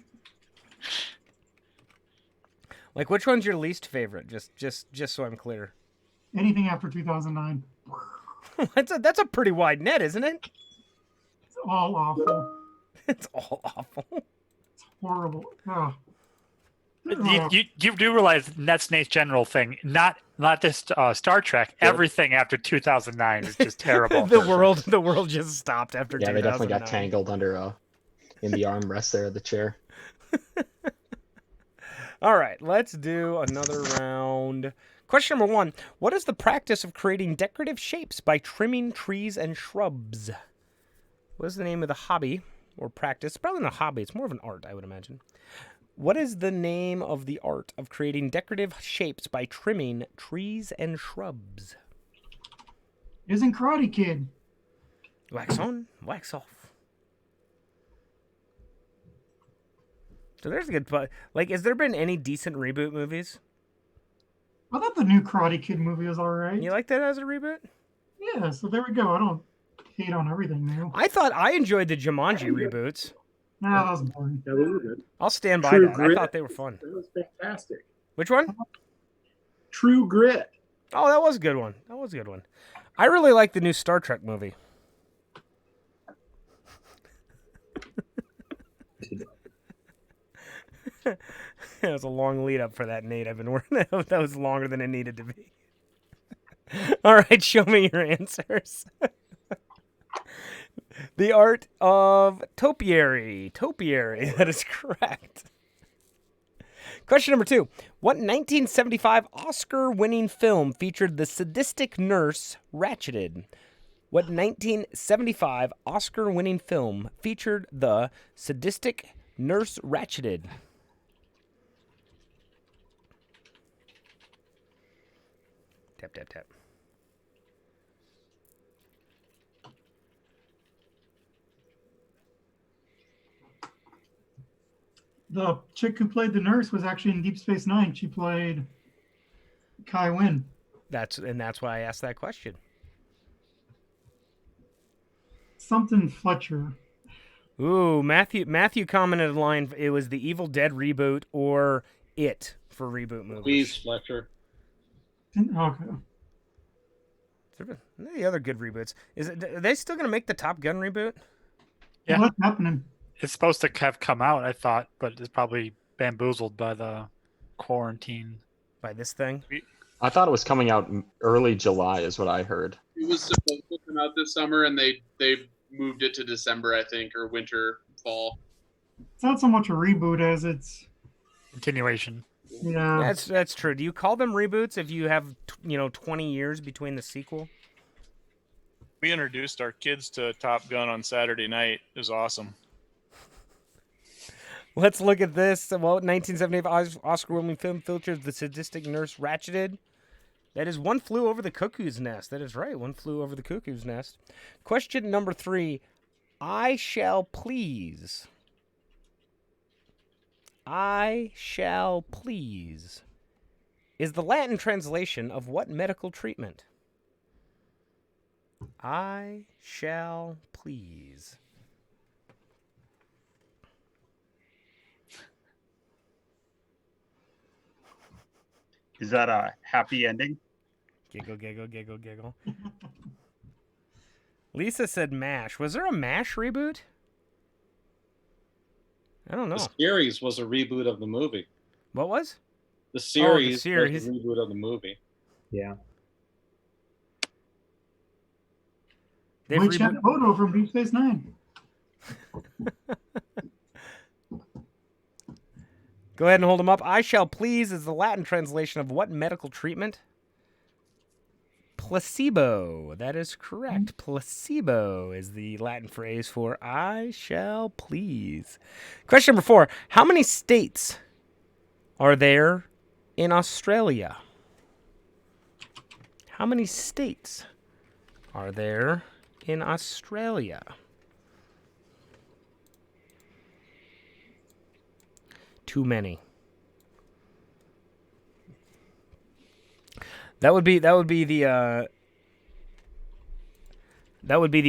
Like, which one's your least favorite? Just so I'm clear. Anything after 2009. That's a pretty wide net, isn't it? It's all awful. It's all awful. It's horrible. Oh. You do realize that's Nate's general thing. Not just Star Trek. Everything after 2009 is just terrible. the world just stopped after. Yeah, they definitely got 2009. tangled under in the armrest there of the chair. All right, let's do another round. Question number 1. What is the practice of creating decorative shapes by trimming trees and shrubs? What is the name of the hobby or practice? It's probably not a hobby. It's more of an art, I would imagine. What is the name of the art of creating decorative shapes by trimming trees and shrubs? Isn't Karate Kid? Wax on, wax off. So there's a good part. Like, has there been any decent reboot movies? I thought the new Karate Kid movie was alright. You like that as a reboot? Yeah, so there we go. I don't hate on everything now. I thought I enjoyed the Jumanji reboots. Nah, that was boring. Yeah, those were good. I'll stand by True that. I Grit. thought they were fun. That was fantastic. Which one? True Grit. Oh, that was a good one. That was a good one. I really like the new Star Trek movie. That was a long lead up for that, Nate. I've been working. That was longer than it needed to be. All right, show me your answers. The Art of Topiary. Topiary. That is correct. Question number 2. What 1975 Oscar-winning film featured the sadistic nurse Ratcheted? What 1975 Oscar-winning film featured the sadistic nurse Ratcheted? Tap, tap, tap. The chick who played the nurse was actually in Deep Space Nine. She played Kai Wynn. That's why I asked that question. Something Fletcher. Ooh, Matthew commented a line. It was the Evil Dead reboot or It for reboot movies. Louise Fletcher. Okay. The other good reboots. Are they still going to make the Top Gun reboot? Yeah. What's happening? It's supposed to have come out, I thought, but it's probably bamboozled by the quarantine. By this thing? I thought it was coming out early July, is what I heard. It was supposed to come out this summer, and they moved it to December, I think, or winter, fall. It's not so much a reboot as it's Continuation. yeah. That's true. Do you call them reboots if you have 20 years between the sequel? We introduced our kids to Top Gun on Saturday night. It was awesome. Let's look at this. Well, 1975 Oscar-winning film features the sadistic nurse Ratcheted. That is One Flew Over the Cuckoo's Nest. That is right. One Flew Over the Cuckoo's Nest. Question number 3. I shall please. I shall please is the Latin translation of what medical treatment? I shall please. Is that a happy ending? Giggle, giggle, giggle, giggle. Lisa said MASH. Was there a MASH reboot? I don't know. The series was a reboot of the movie. What was? The series, the series. was a reboot of the movie. Yeah. They've Which had Odo from Deep Space Nine. Go ahead and hold them up. I shall please is the Latin translation of what medical treatment? Placebo. That is correct. Placebo is the Latin phrase for I shall please. Question number 4. How many states are there in Australia? How many states are there in Australia? Too many. That would be the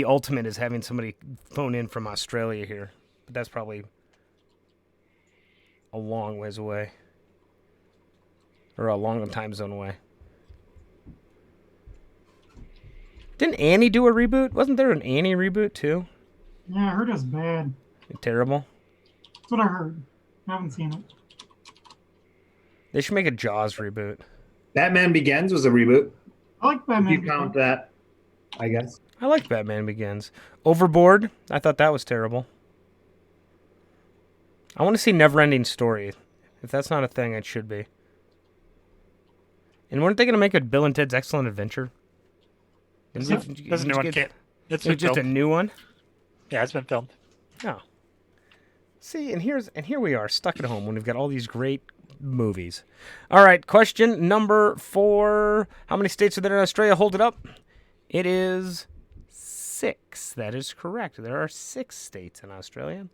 ultimate, is having somebody phone in from Australia here. But that's probably a long ways away. Or a long time zone away. Didn't Annie do a reboot? Wasn't there an Annie reboot too? Yeah, I heard it's bad. Terrible. That's what I heard. I haven't seen it. They should make a Jaws reboot. Batman Begins was a reboot. I like Batman. If you count that, I guess. I like Batman Begins. Overboard, I thought that was terrible. I want to see Neverending Story. If that's not a thing, it should be. And weren't they going to make a Bill and Ted's Excellent Adventure? There's a new one. It's just a new one? Yeah, it's been filmed. Oh. See, and here we are, stuck at home when we've got all these great movies. All right, question number 4. How many states are there in Australia? Hold it up. It is 6. That is correct. There are 6 states in Australia.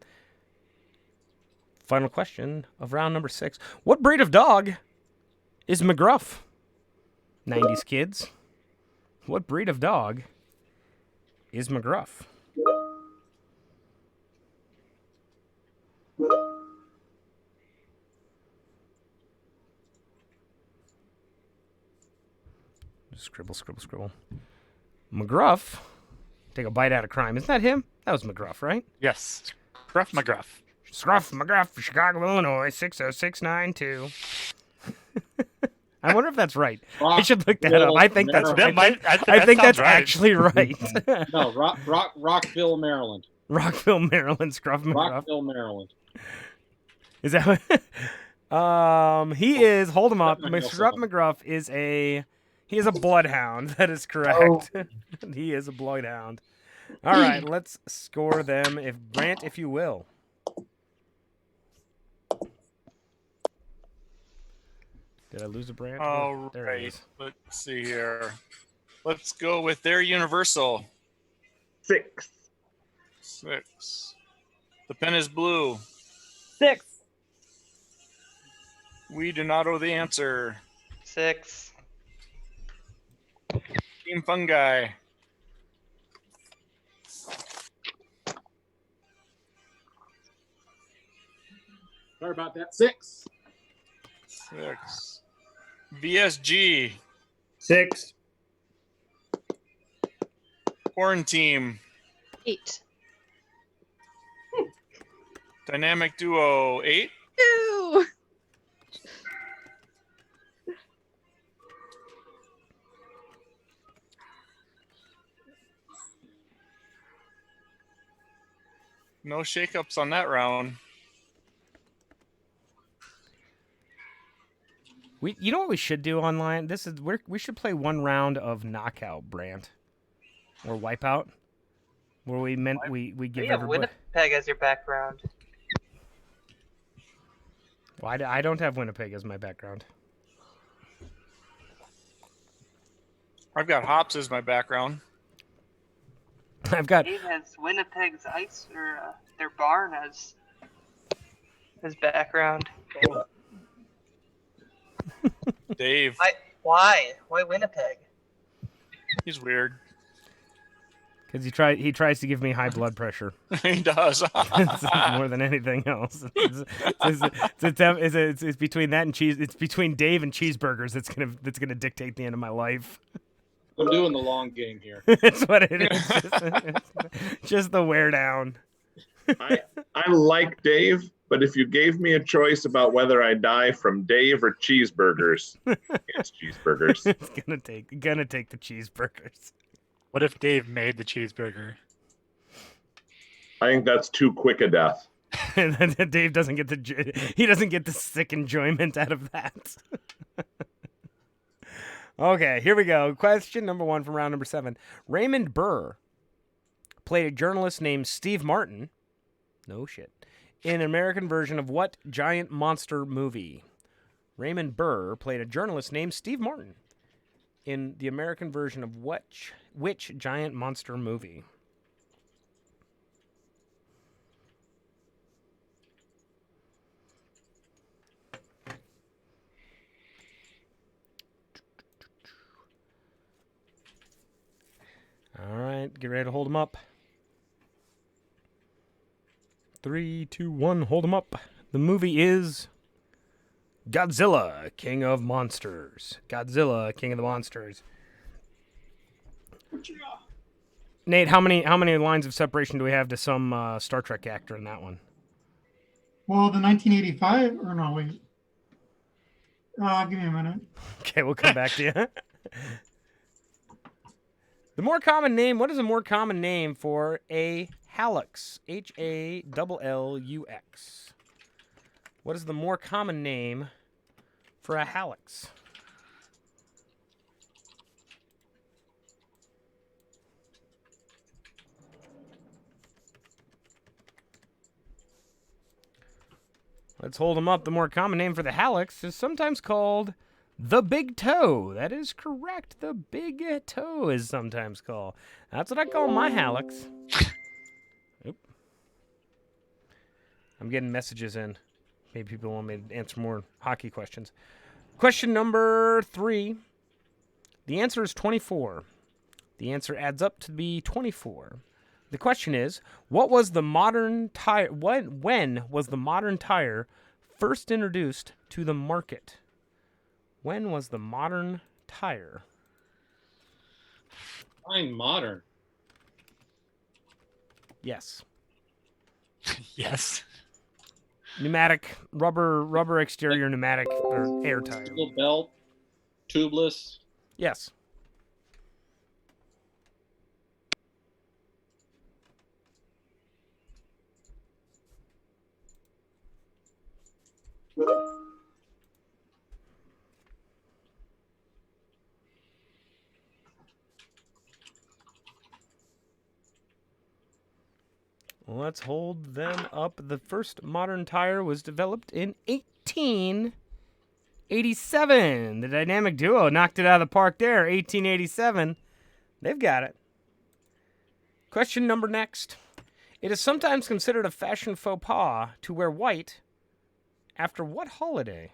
Final question of round number 6. What breed of dog is McGruff? 90s kids. What breed of dog is McGruff. Scribble, scribble, scribble. McGruff. Take a bite out of crime. Isn't that him? That was McGruff, right? Yes. Scruff McGruff. Scruff McGruff, Chicago, Illinois, 60692. I wonder if that's right. I should look that up. I think that's right. I think that's actually right. No, Rockville, Maryland. Rockville, Maryland, Scruff McGruff. Rockville, Maryland. Is that what? He is, hold him up. Definitely Scruff McGruff is he is a bloodhound. That is correct. Oh. He is a bloodhound. All right, let's score them. If you will. Did I lose a Brant? All There it right. is. Let's see here. Let's go with their Universal. 6. 6. The pen is blue. 6. We do not know the answer. 6. Team Fungi. Sorry about that. 6. 6. VSG. 6. Horn Team. 8. Dynamic Duo. 8. 2. No shakeups on that round. You know what we should do online? We should play one round of Knockout, Brant, or Wipeout, where we give You have everybody. Winnipeg as your background. Well, I don't have Winnipeg as my background. I've got hops as my background. I've got. Dave has Winnipeg's ice or their barn as his background. Dave. Why? Why Winnipeg? He's weird. Because he tries to give me high blood pressure. He does. More than anything else. It's between that and cheese. It's between Dave and cheeseburgers that's gonna dictate the end of my life. I'm doing the long game here. That's what it is. Just the wear down. I like Dave, but if you gave me a choice about whether I die from Dave or cheeseburgers, it's cheeseburgers. It's gonna take the cheeseburgers. What if Dave made the cheeseburger? I think that's too quick a death. And then Dave doesn't get the sick enjoyment out of that. Okay, here we go. Question number 1 from round number 7. Raymond Burr played a journalist named Steve Martin. No shit. In an American version of what giant monster movie? Raymond Burr played a journalist named Steve Martin in the American version of which giant monster movie? All right, get ready to hold them up. 3, 2, 1, hold them up. The movie is Godzilla, King of Monsters. Godzilla, King of the Monsters. Nate, how many lines of separation do we have to some Star Trek actor in that one? Well, the 1985, or no, wait. Give me a minute. Okay, we'll come back to you. The more common name, what is a more common name for a hallux? Hallux. What is the more common name for a hallux? Let's hold them up. The more common name for the hallux is sometimes called the big toe. That is correct. The big toe is sometimes called. That's what I call my hallux. Oop. I'm getting messages in. Maybe people want me to answer more hockey questions. Question number 3. The answer is 24. The answer adds up to be 24. The question is, what was the modern tire? When was the modern tire first introduced to the market? When was the modern tire? Fine, modern. Yes. Yes. Pneumatic, rubber exterior pneumatic or air tire. Single belt, tubeless. Yes. Let's hold them up. The first modern tire was developed in 1887. The Dynamic Duo knocked it out of the park there. 1887. They've got it. Question number next. It is sometimes considered a fashion faux pas to wear white after what holiday?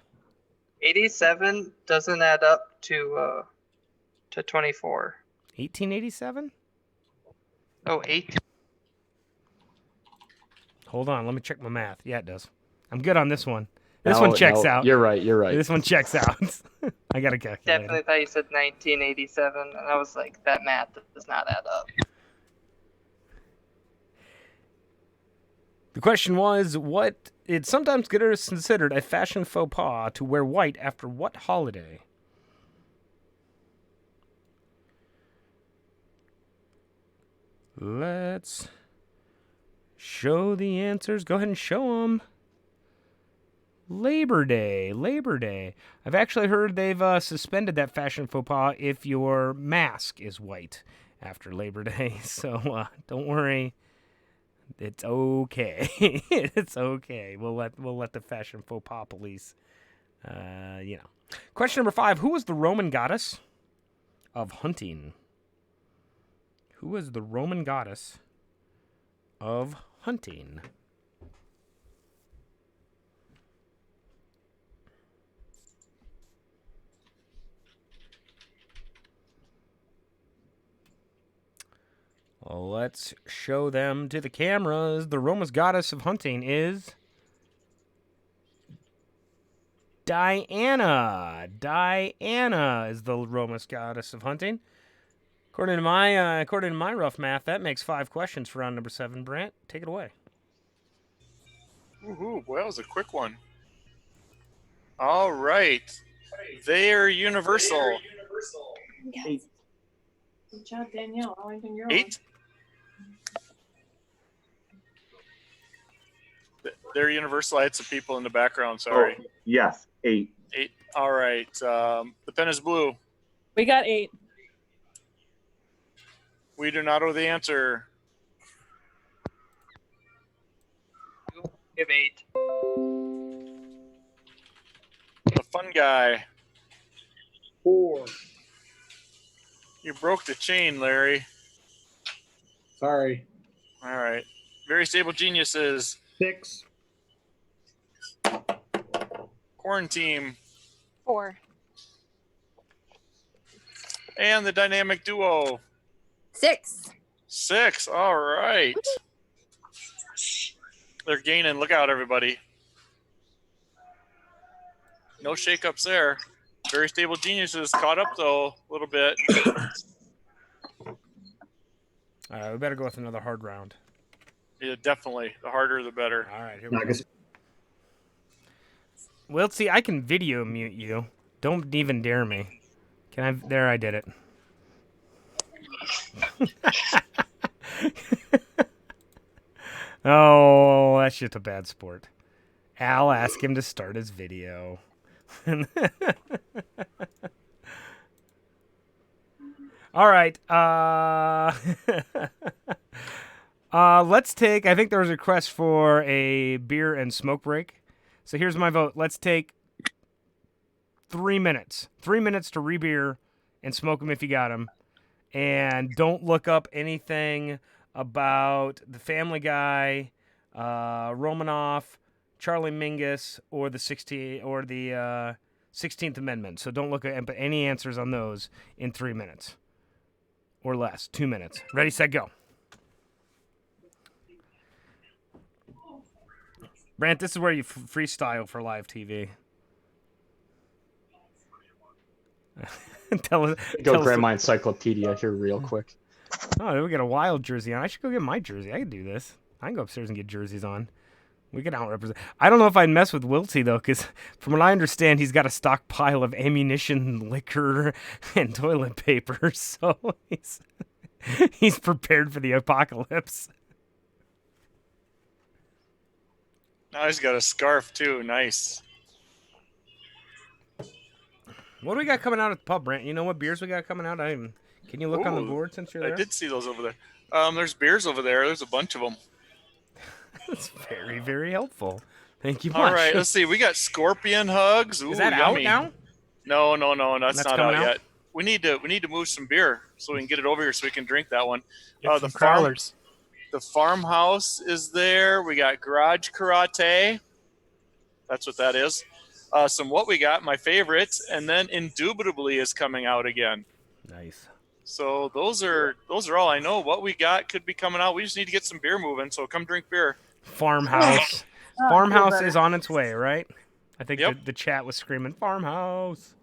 87 doesn't add up to 24. 1887? Oh, 8. Hold on, let me check my math. Yeah, it does. I'm good on this one. This one checks out. You're right. You're right. This one checks out. I got a calculator. Definitely thought you said 1987, and I was like, that math does not add up. The question was, what it's sometimes considered a fashion faux pas to wear white after what holiday? Let's show the answers. Go ahead and show them. Labor Day. Labor Day. I've actually heard they've suspended that fashion faux pas if your mask is white after Labor Day. So don't worry. It's okay. It's okay. We'll let the fashion faux pas police. Question number 5. Who was the Roman goddess of hunting? Who was the Roman goddess of hunting? Well, let's show them to the cameras. The Roman goddess of hunting is Diana. Diana is the Roman goddess of hunting. According to my rough math, that makes 5 questions for round number 7. Brant, take it away. Woohoo! Boy, that was a quick one. All right, they're universal. Yes. Good job, Danielle. I think you're 8. They're universal. I had some people in the background. Sorry. Oh, yes, 8. 8. All right. The pen is blue. We got 8. We do not know the answer. Give 8. The fun guy. 4. You broke the chain, Larry. Sorry. All right. Very stable geniuses. 6. Quarantine. 4. And the dynamic duo. 6. 6. All right. They're gaining. Look out, everybody. No shakeups there. Very stable geniuses caught up, though, a little bit. All right, we better go with another hard round. Yeah, definitely. The harder, the better. All right, here we go. Well, see, I can video mute you. Don't even dare me. Can I? There, I did it. Oh, that's just a bad sport. Al, ask him to start his video. All right. Let's take, I think there was a request for a beer and smoke break. So here's my vote. Let's take 3 minutes. 3 minutes to re-beer and smoke them if you got them. And don't look up anything about the Family Guy, Romanoff, Charlie Mingus, or the 16th Amendment. So don't look at any answers on those in 3 minutes. or less. 2 minutes. Ready, set, go. Brant, this is where you freestyle for live TV. tell us. Go grab my encyclopedia here real quick. Oh, we got a Wild jersey on. I should go get my jersey. I can do this. I can go upstairs and get jerseys on. We can out-represent. I don't know if I'd mess with Wiltsy, though, because from what I understand, he's got a stockpile of ammunition, liquor, and toilet paper. So he's prepared for the apocalypse. Now he's got a scarf, too. Nice. What do we got coming out at the pub, Brant? You know what beers we got coming out? Can you look on the Ooh, board since you're there? I did see those over there. There's beers over there. There's a bunch of them. That's very, very helpful. Thank you much. All right, let's see. We got Scorpion Hugs. Ooh, Is that yummy. out now? No, that's not coming out out? yet. We need to move some beer so we can get it over here so we can drink that one. Get some crawlers. The farmhouse is there. We got Garage Karate. That's what that is. Some What We Got, my favorites, and then Indubitably is coming out again. Nice. So those are all I know. What We Got could be coming out. We just need to get some beer moving. So come drink beer. Farmhouse. Farmhouse is on its way, right? I think Yep. the chat was screaming, Farmhouse.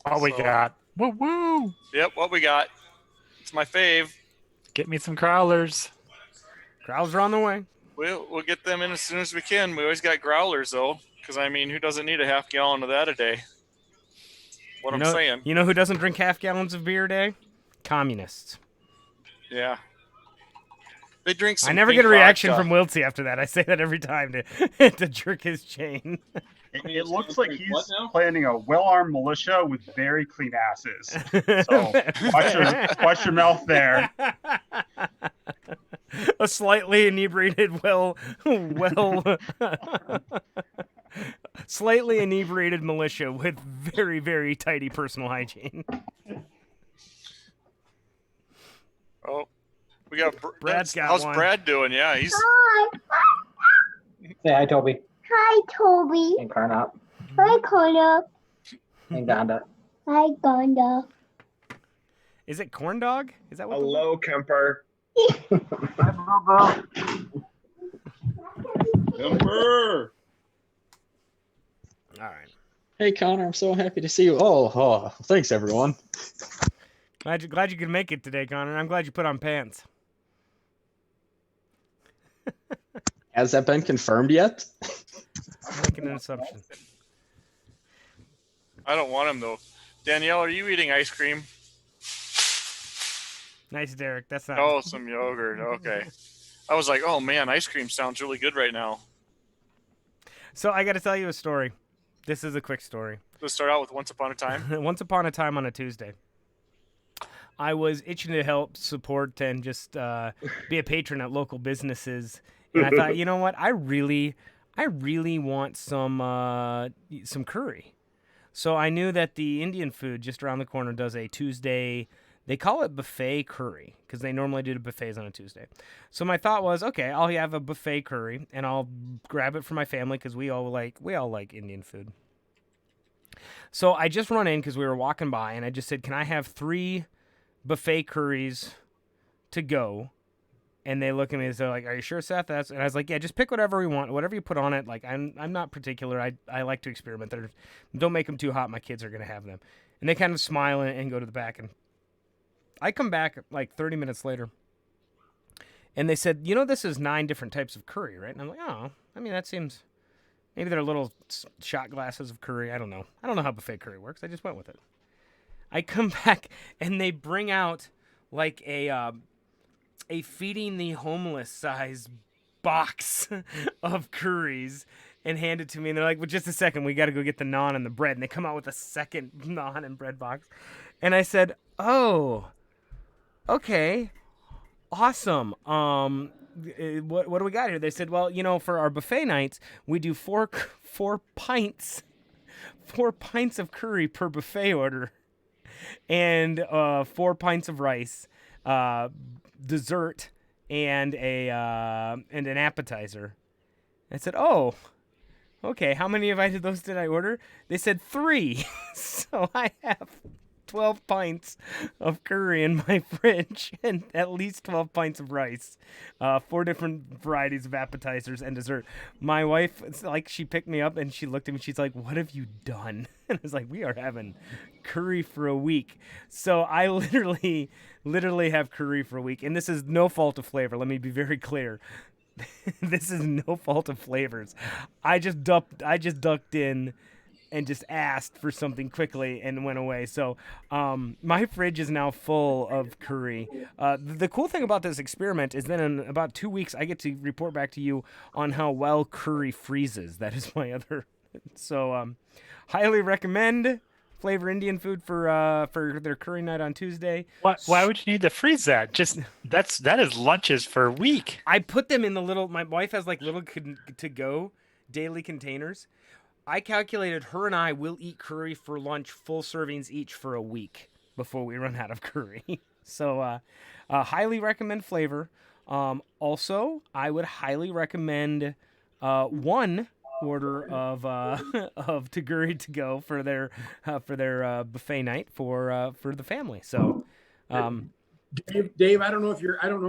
All we got. Woo woo. Yep, What We Got. It's my fave. Get me some crawlers. Growls are on the way. We'll get them in as soon as we can. We always got growlers though, because I mean, who doesn't need a half gallon of that a day? What I'm saying. You know who doesn't drink half gallons of beer a day? Communists. Yeah. They drink some I never pink get a reaction vodka. from Wiltsy after that. I say that every time to to jerk his chain. It looks like he's planning a well-armed militia with very clean asses. So watch your mouth there. A slightly inebriated, slightly inebriated militia with very, very tidy personal hygiene. Oh, we got Brad's got how's one. Brad doing? Yeah, he's. Say hi, Toby. Hi, Toby. And Carnop. Hi, Connor. And Gonda. Hi, Gonda. Is it corn dog? Is that what? Hello, Kemper. Hi, Bobo. Kemper. All right. Hey, Connor, I'm so happy to see you. Oh, thanks, everyone. Glad you could make it today, Connor. I'm glad you put on pants. Has that been confirmed yet? I'm making an assumption. I don't want him though. Danielle, are you eating ice cream? Nice, Derek. That's not. Oh, some yogurt. Okay. I was like, oh man, ice cream sounds really good right now. So I got to tell you a story. This is a quick story. Let's start out with Once Upon a Time. Once upon a time on a Tuesday, I was itching to help support and just be a patron at local businesses. And I thought, you know what? I really want some curry. So I knew that the Indian food just around the corner does a Tuesday. They call it buffet curry because they normally do the buffets on a Tuesday. So my thought was, okay, I'll have a buffet curry and I'll grab it for my family because we all like Indian food. So I just run in because we were walking by and I just said, can I have 3 buffet curries to go? And they look at me and they're like, are you sure, Seth? And I was like, yeah, just pick whatever we want, whatever you put on it. Like, I'm not particular. I like to experiment. Don't make them too hot. My kids are going to have them. And they kind of smile and go to the back. And I come back like 30 minutes later. And they said, you know, this is 9 different types of curry, right? And I'm like, oh, I mean, that seems, maybe they're little shot glasses of curry. I don't know. I don't know how buffet curry works. I just went with it. I come back and they bring out like a feeding the homeless size box of curries and hand it to me. And they're like, well, just a second. We got to go get the naan and the bread. And they come out with a second naan and bread box. And I said, oh, okay, awesome. What do we got here? They said, well, you know, for our buffet nights, we do four pints of curry per buffet order and 4 pints of rice, dessert, and an appetizer. I said, oh, okay, how many of those did I order? They said 3. So I have 12 pints of curry in my fridge and at least 12 pints of rice. 4 different varieties of appetizers and dessert. My wife, it's like, she picked me up and she looked at me. She's like, "What have you done?" And I was like, "We are having curry for a week." So I literally have curry for a week. And this is no fault of flavor. Let me be very clear. This is no fault of flavors. I just ducked in and just asked for something quickly and went away. So my fridge is now full of curry. The cool thing about this experiment is that in about 2 weeks, I get to report back to you on how well curry freezes. That is my other. So highly recommend Flavor Indian Food for their curry night on Tuesday. Why would you need to freeze that? That is lunches for a week. I put them in the little. My wife has like little to go daily containers. I calculated her and I will eat curry for lunch, full servings each for a week before we run out of curry. So, highly recommend Flavor. Also, I would highly recommend one order of Taguri to go for their buffet night for the family. So, Dave, I don't know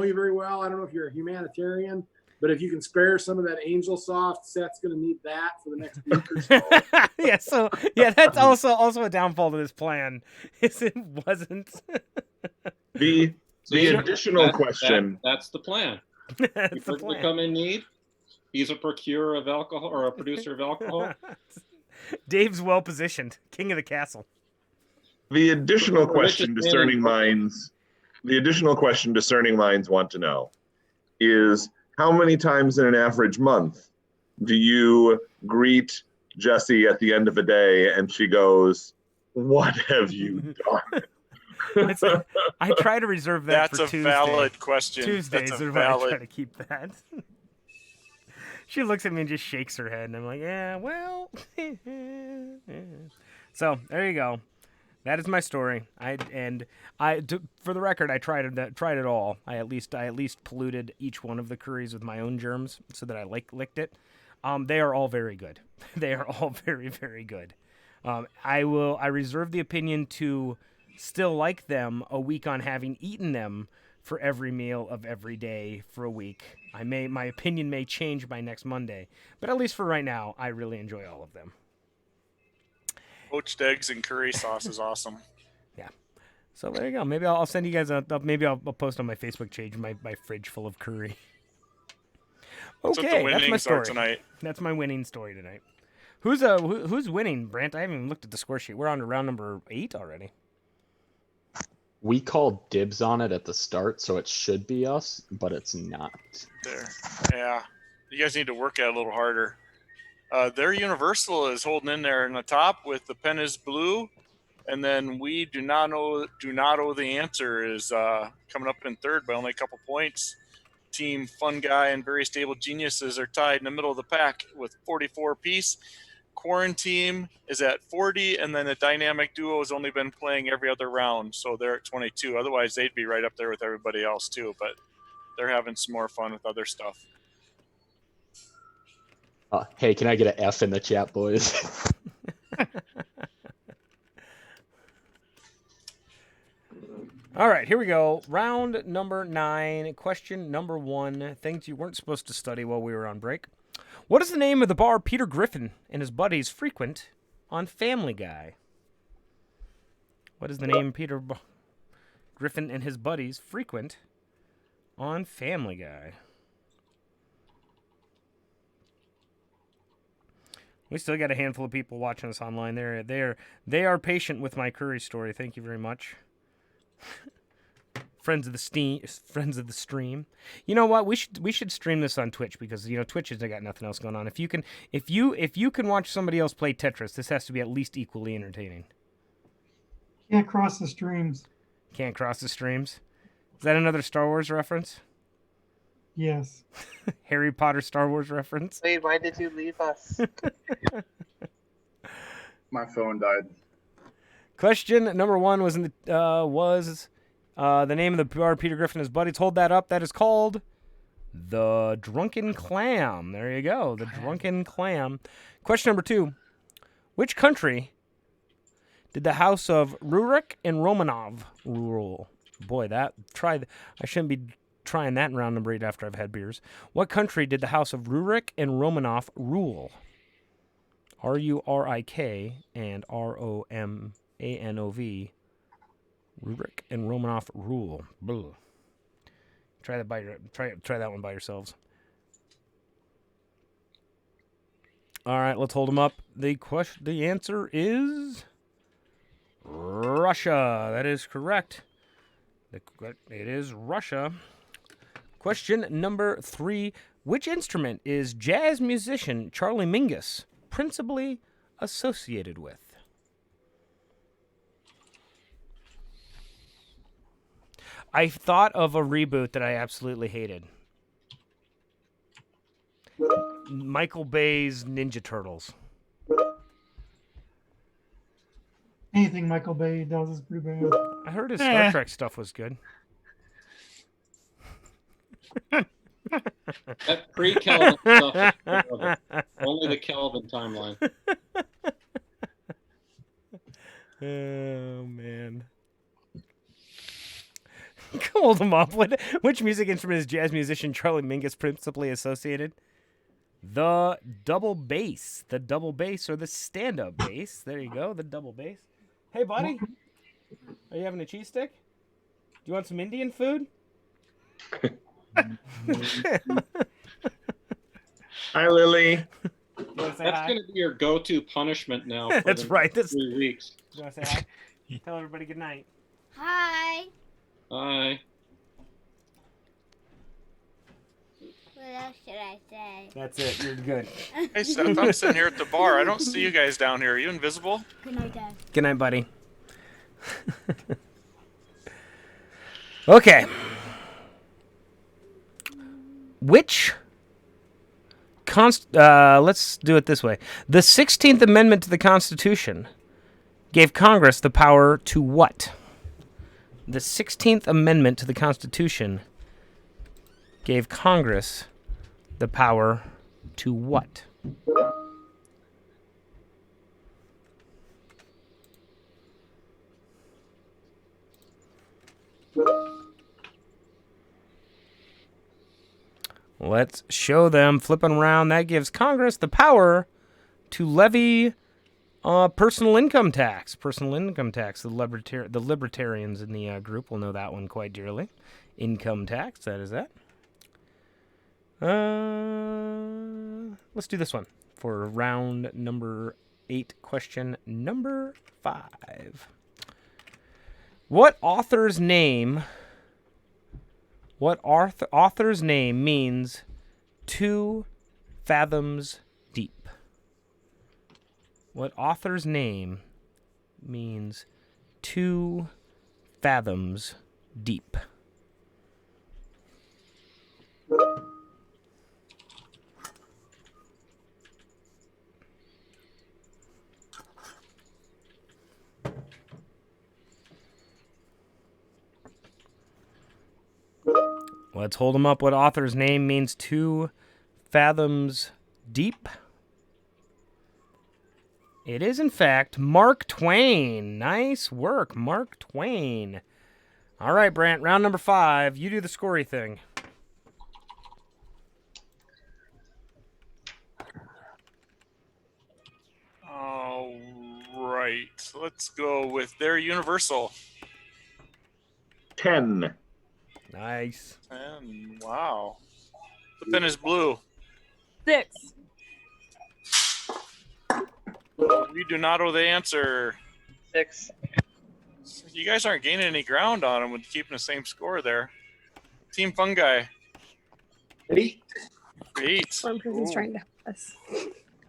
you very well. I don't know if you're a humanitarian, but if you can spare some of that Angel Soft, Seth's going to need that for the next week or so. That's also a downfall to this plan. Is it wasn't. The additional question. That's the plan. That's you the plan. become in need. He's a procurer of alcohol or a producer of alcohol. Dave's well positioned, king of the castle. The additional question discerning minds want to know is how many times in an average month do you greet Jessie at the end of a day and she goes, "What have you done?" I try to reserve that for Tuesday. That's a valid question. Tuesdays That's a are when I valid. try to keep that. She looks at me and just shakes her head, and I'm like, "Yeah, well." So there you go. That is my story. For the record, I tried it all. I at least polluted each one of the curries with my own germs so that I licked it. They are all very good. They are all very, very good. I reserve the opinion to still like them a week on having eaten them for every meal of every day for a week. My opinion may change by next Monday, but at least for right now, I really enjoy all of them. Poached eggs and curry sauce is awesome. Yeah. So there you go. Maybe I'll send you guys maybe I'll post on my Facebook page my fridge full of curry. Okay, that's my story tonight. That's my winning story tonight. Who's winning, Brant? I haven't even looked at the score sheet. We're on to round number 8 already. We called dibs on it at the start, so it should be us, but it's not. There. Yeah. You guys need to work at it a little harder. Their Universal is holding in there in the top with the pen is blue. And then we do not know the answer is coming up in third by only a couple points. Team Fun Guy and Very Stable Geniuses are tied in the middle of the pack with 44 apiece. Quarantine is at 40, and then the Dynamic Duo has only been playing every other round, so they're at 22. Otherwise, they'd be right up there with everybody else too, but they're having some more fun with other stuff. Hey, can I get an F in the chat, boys? All right, here we go. Round number 9, question number 1. Things you weren't supposed to study while we were on break. What is the name of the bar Peter Griffin and his buddies frequent on Family Guy? What is the name Peter Griffin and his buddies frequent on Family Guy? We still got a handful of people watching us online. They are patient with my curry story. Thank you very much. Friends of the stream. You know what? We should stream this on Twitch because Twitch has got nothing else going on. If you can watch somebody else play Tetris, this has to be at least equally entertaining. Can't cross the streams. Can't cross the streams. Is that another Star Wars reference? Yes. Harry Potter Star Wars reference. Wait, why did you leave us? My phone died. Question number 1 was the name of the bar Peter Griffin and his buddies. Hold that up. That is called the Drunken Clam. There you go. The Drunken Clam. Question number 2. Which country did the house of Rurik and Romanov rule? Boy, I shouldn't be trying that in round number 8 after I've had beers. What country did the house of Rurik and Romanov rule? Rurik and Romanov. Rurik and Romanov rule. Blah. Try that one by yourselves. All right, let's hold them up. The answer is Russia. That is correct. It is Russia. Question number 3. Which instrument is jazz musician Charlie Mingus principally associated with? I thought of a reboot that I absolutely hated. Michael Bay's Ninja Turtles. Anything Michael Bay does is pretty bad. I heard his Star Trek stuff was good. That pre-Kelvin stuff is irrelevant. Only the Kelvin timeline. Oh, man. Hold them up. Which music instrument is jazz musician Charlie Mingus principally associated? The double bass. The double bass or the stand-up bass. There you go, the double bass. Hey, buddy. Are you having a cheese stick? Do you want some Indian food? Hi, Lily. That's going to be your go-to punishment now. For That's the right. 3 weeks. You want to say hi? Tell everybody good night. Hi. Hi. What else should I say? That's it. You're good. Hey, Seth, I'm sitting here at the bar. I don't see you guys down here. Are you invisible? Good night, Dad. Good night, buddy. Okay. Which let's do it this way. The 16th Amendment to the Constitution gave Congress the power to what? The 16th Amendment to the Constitution gave Congress the power to what? Let's show them. Flipping around, that gives Congress the power to levy personal income tax. Personal income tax. The libertarians in the group will know that one quite dearly. Income tax, that is that. Let's do this one for round number 8, question number 5. What author's name means 2 fathoms deep? What author's name means 2 fathoms deep? Let's hold them up. What author's name means 2 fathoms deep? It is, in fact, Mark Twain. Nice work, Mark Twain. All right, Brant, round number 5. You do the scory thing. All right. Let's go with their Universal. 10. Nice. 10. Wow. The pen is blue. 6. We do not know the answer. 6. You guys aren't gaining any ground on them with keeping the same score there. Team Fungi. 8. 1 person's Ooh. trying to help us.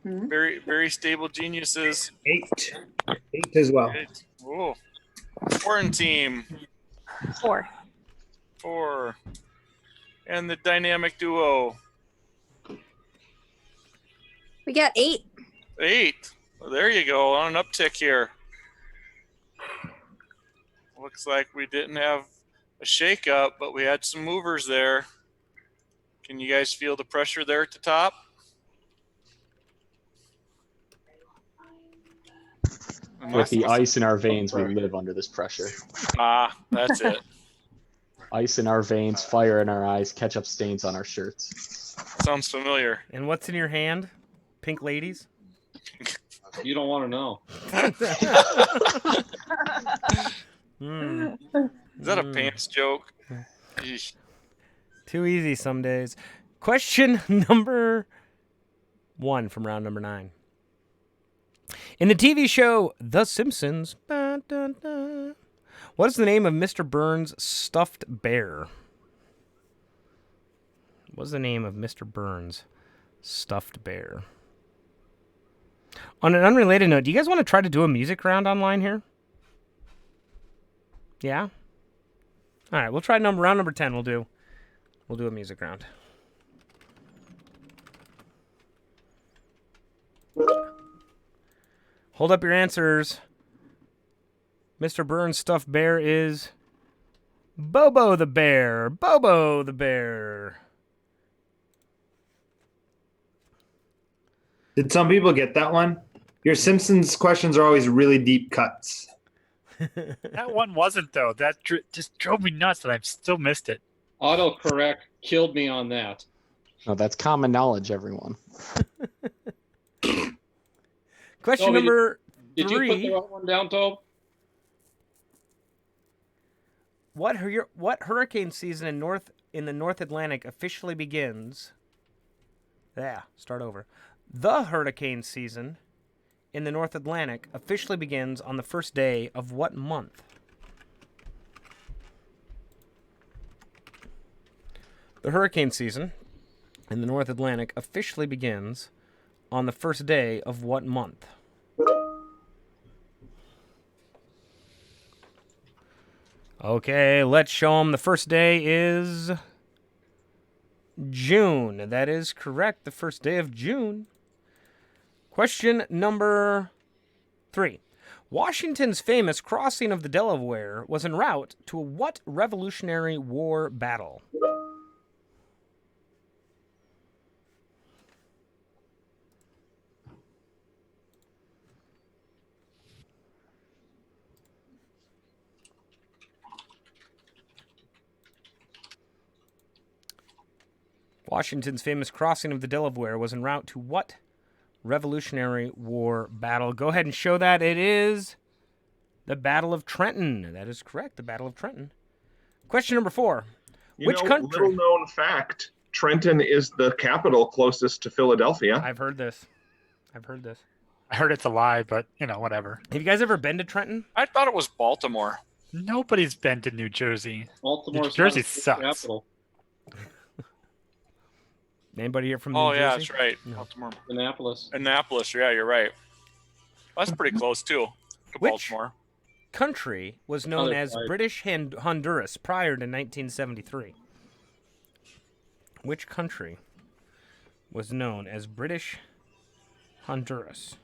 Very, very stable geniuses. 8. 8 as well. 8. Whoa. Foreign team. 4. 4. And the dynamic duo. We got 8. 8. Well, there you go. On an uptick here. Looks like we didn't have a shakeup, but we had some movers there. Can you guys feel the pressure there at the top? With the ice in our veins, we live under this pressure. Ah, that's it. Ice in our veins, fire in our eyes, ketchup stains on our shirts. Sounds familiar. And what's in your hand? Pink ladies? You don't want to know. Is that a pants joke? Yeesh. Too easy some days. Question number 1 from round number 9. In the TV show The Simpsons, what is the name of Mr. Burns' stuffed bear? What is the name of Mr. Burns' stuffed bear? On an unrelated note, do you guys want to try to do a music round online here? Yeah? All right, we'll try round number 10. We'll do a music round. Hold up your answers. Mr. Burns' stuffed bear is Bobo the bear. Bobo the bear. Did some people get that one? Your Simpsons questions are always really deep cuts. That one wasn't, though. That just drove me nuts, and I've still missed it. Autocorrect killed me on that. No, that's common knowledge, everyone. Question number 3. Did you put the right one down, Tobe? What hurricane season in the North Atlantic officially begins? Start over. The hurricane season in the North Atlantic officially begins on the first day of what month? The hurricane season in the North Atlantic officially begins on the first day of what month? Okay, let's show them. The first day is June. That is correct. The first day of June. Question number 3. Washington's famous crossing of the Delaware was en route to what Revolutionary War battle? Washington's famous crossing of the Delaware was en route to what Revolutionary War battle? Go ahead and show that. It is the Battle of Trenton. That is correct, the Battle of Trenton. Question number 4. Which country? Little known fact, Trenton is the capital closest to Philadelphia. I've heard this. I heard it's a lie, but, whatever. Have you guys ever been to Trenton? I thought it was Baltimore. Nobody's been to New Jersey. Baltimore's New Jersey not a sucks. capital. Anybody here from New Oh, Jersey? yeah, that's right. No. Baltimore. Annapolis. Annapolis, yeah, you're right. That's pretty close, too, to Which Baltimore. country was known Other as side. British Honduras prior to 1973? Which country was known as British Honduras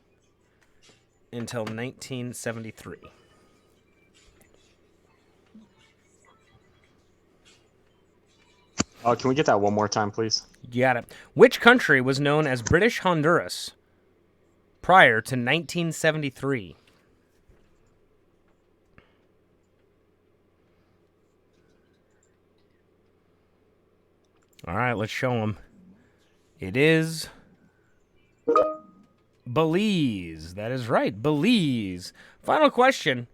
until 1973? Can we get that one more time, please? You got it. Which country was known as British Honduras prior to 1973? All right, let's show them. It is Belize. That is right, Belize. Final question.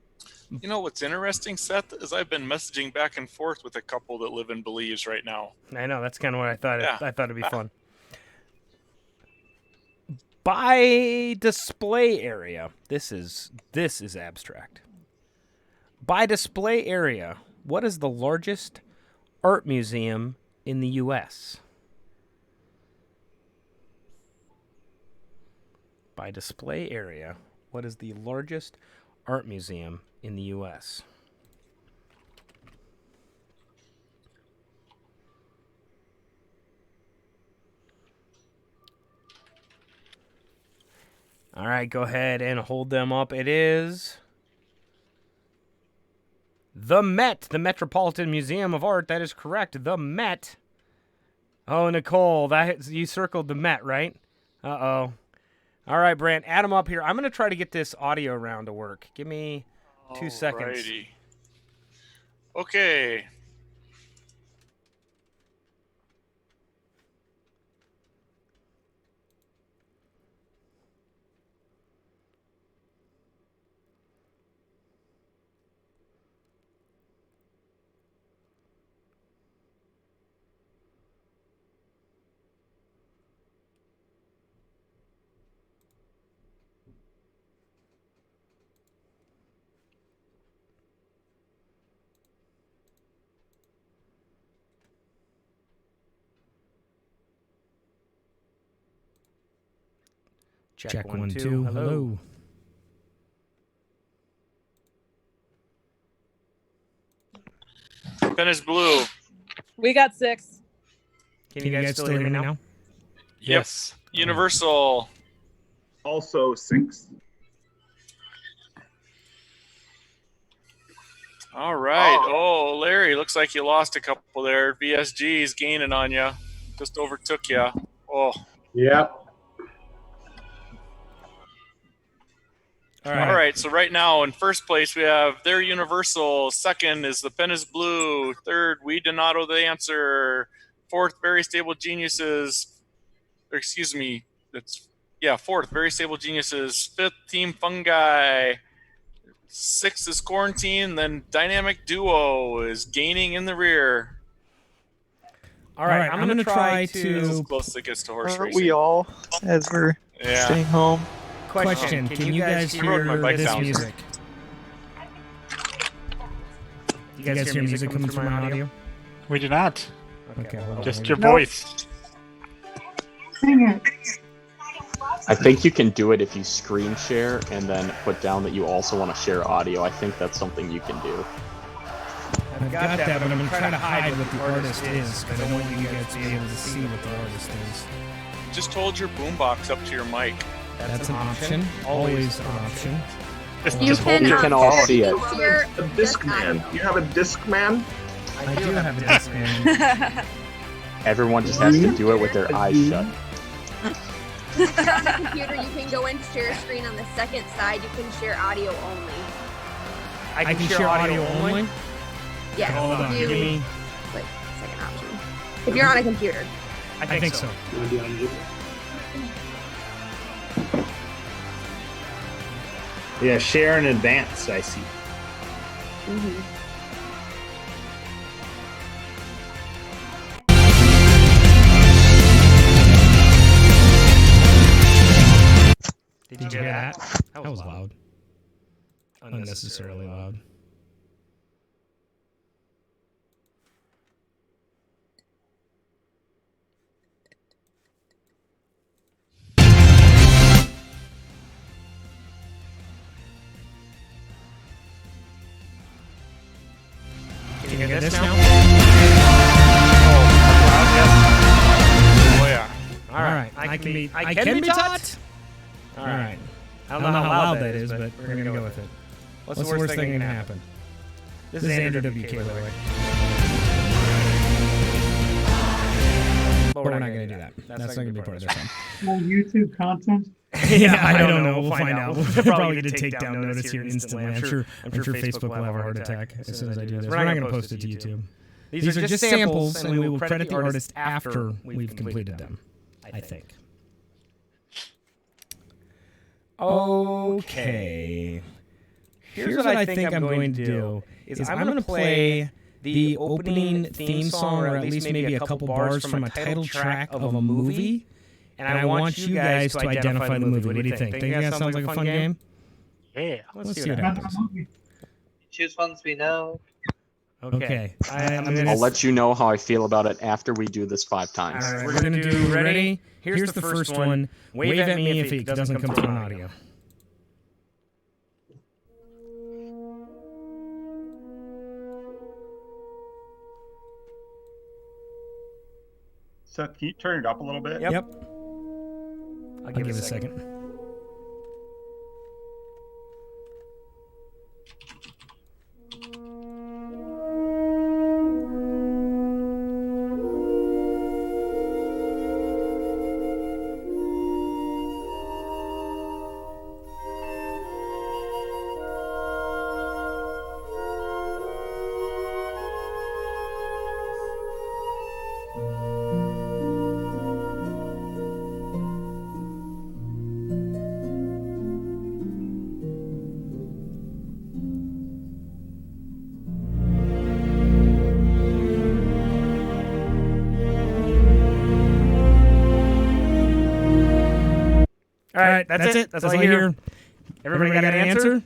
You know what's interesting, Seth, is I've been messaging back and forth with a couple that live in Belize right now. I know, that's kind of what I thought. Yeah. I thought it'd be fun. By display area. This is abstract. By display area, what is the largest art museum in the U.S.? By display area, what is the largest art museum in the U.S.? All right, go ahead and hold them up. It is the Met, the Metropolitan Museum of Art. That is correct. The Met. Oh, Nicole, you circled the Met, right? Uh-oh. All right, Brant, add them up here. I'm going to try to get this audio round to work. Give me 2 seconds. Alrighty. Okay. Check 1 2. Hello. Pen is blue. We got 6. Can you guys still hear me now? Yes. Universal. Also 6. All right. Oh, Larry, looks like you lost a couple there. VSG is gaining on you. Just overtook you. Oh. Yep. All right. So right now in first place we have their Universal. Second is the Pen is Blue. Third, We Donato the Answer. Fourth, Very Stable Geniuses. Or excuse me. Fourth, Very Stable Geniuses. Fifth, Team Fungi. Sixth is Quarantine. Then Dynamic Duo is gaining in the rear. All right, I'm going to try to... As close as it gets to horse Aren't racing. we all, as we're staying home? Question, can you guys hear this music? You guys hear music coming through my audio? We do not. Okay, hold on. Just your voice. Sing it. I think you can do it if you screen share and then put down that you also want to share audio. I think that's something you can do. I've got that, but I'm going to try to hide what the artist is, because I want you guys to be able to see what the artist is. Just hold your boombox up to your mic. That's an option. Always an option. You can all see it. A Discman. You have a Discman? I do have a Discman. Everyone just has to do it with their eyes shut. Computer, you can go into share screen on the second side. You can share audio only. I can share audio only? Yes. Hold on, you, give me... like, second option. If you're on a computer. I think so. Yeah, share in advance, I see. Did you hear that? That was loud. Unnecessarily loud. Can you hear this now? Oh yeah. All right. I can be taught. All right. I don't know how loud that is, but we're gonna go with it. What's the worst thing gonna happen? This is Andrew WK, by the way. But we're not gonna do that. That's not gonna be part of this one. More YouTube content? Yeah, I don't know. We'll find out. We'll probably get a takedown notice here instantly. I'm sure Facebook will have a heart attack as soon as I do this. We're not going to post it to YouTube. These are just samples, and we will credit the artist after we've completed them, I think. Okay. Here's what I think I'm going to do. Is I'm going to play the opening theme song, or at least maybe a couple bars from a title track of a movie. And I want you guys to identify the movie. What do you think? Think that sounds like a fun game? Yeah. Let's see what happens. Choose ones we know. Okay. I'll let you know how I feel about it after we do this 5 times. All right, we're going to do, ready? Here's the first one. Wave at me if it doesn't come through on audio. Seth, can you turn it up a little bit? Yep. I'll give it a second. right, that's it. That's all I hear. Everybody got an answer?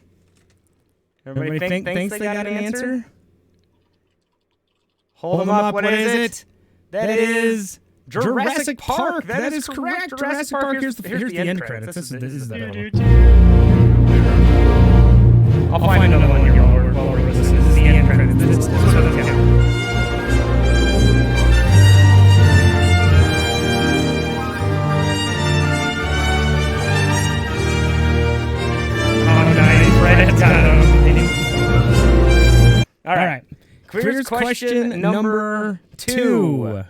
Everybody thinks they got an answer? Hold them up. What is it? That is Jurassic Park. That is correct. Jurassic Park. Here's the end credits. This is that one. I'll find another one here while we're listening. This is the end credits. This is what it counts. All right. Quiz question number 2.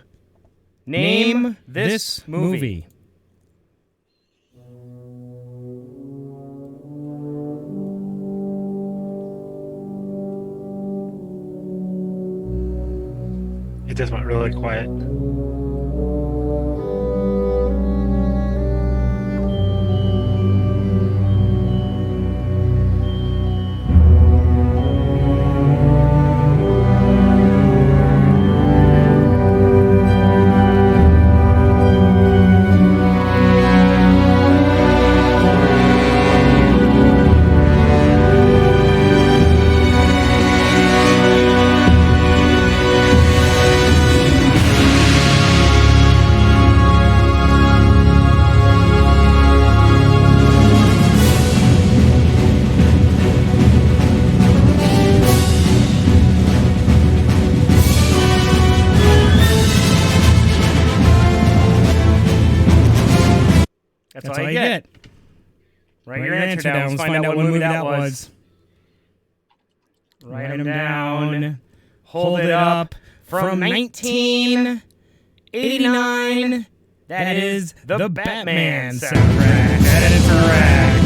Name this movie. It just went really quiet. That's all you get. Write your answer down. Let's find out what movie that was. Write them down. Hold it up. From 1989. That is the Batman soundtrack. That is correct.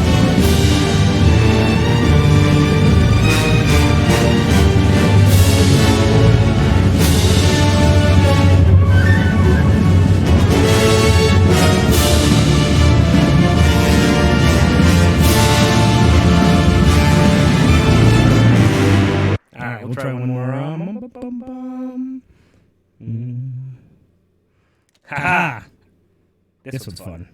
We'll try one more. Ha! This one's fun.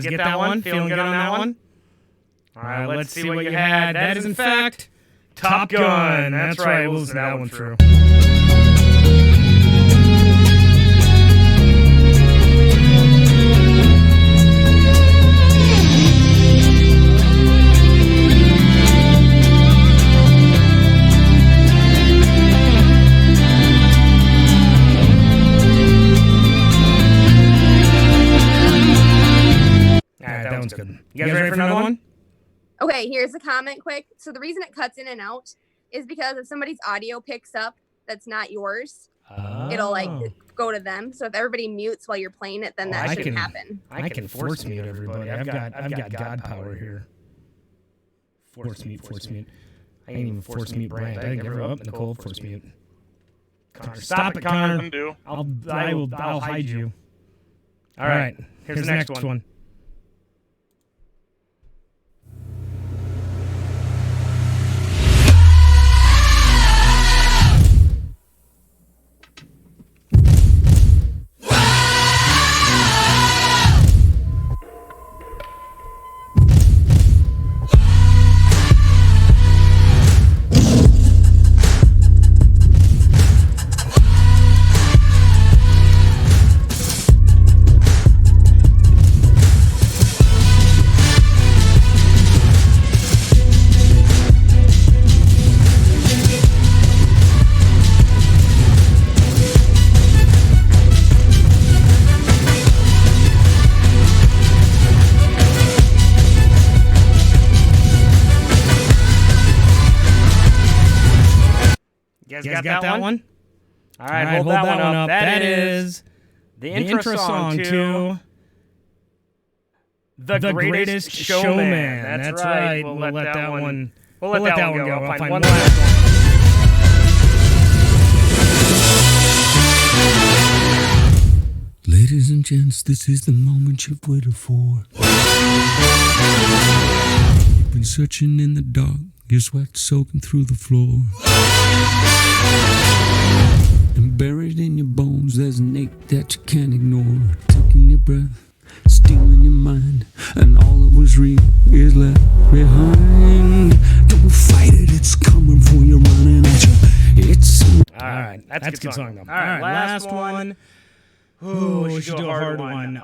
Get that one? Feeling good on that one? All right, let's see what you had. That is, in fact, Top Gun. That's right. We'll listen to that one through. That one's good. You guys ready for another one? Okay, here's a comment quick. So the reason it cuts in and out is because if somebody's audio picks up that's not yours, it'll like go to them. So if everybody mutes while you're playing it, then that shouldn't happen. I can force mute everybody. I've got God power here. Force mute. I ain't even force mute Brand. I give her up. Nicole, force mute. Connor, stop it, Connor. Undo. I'll hide you. All right. Here's the next one. You guys got that one? All right, hold that one up. That is the intro song to The Greatest Showman. That's right. We'll let that one go. I'll find one last one. Ladies and gents, this is the moment you've waited for. You've been searching in the dark, your sweat soaking through the floor. And buried in your bones, there's an ache that you can't ignore. Taking your breath, stealing your mind, and all that was real is left behind. Don't fight it, it's coming for you, running at you. It's all right. That's a good song, though. All right, last one. Ooh, we should do a hard one.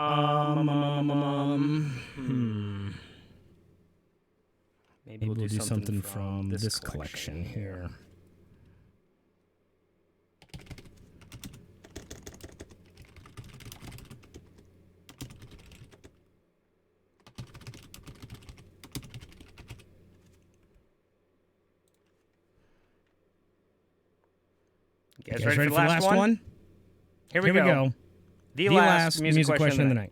Maybe we'll do something from this collection here. You guys ready for the last one? Here we go. The last music question of the night.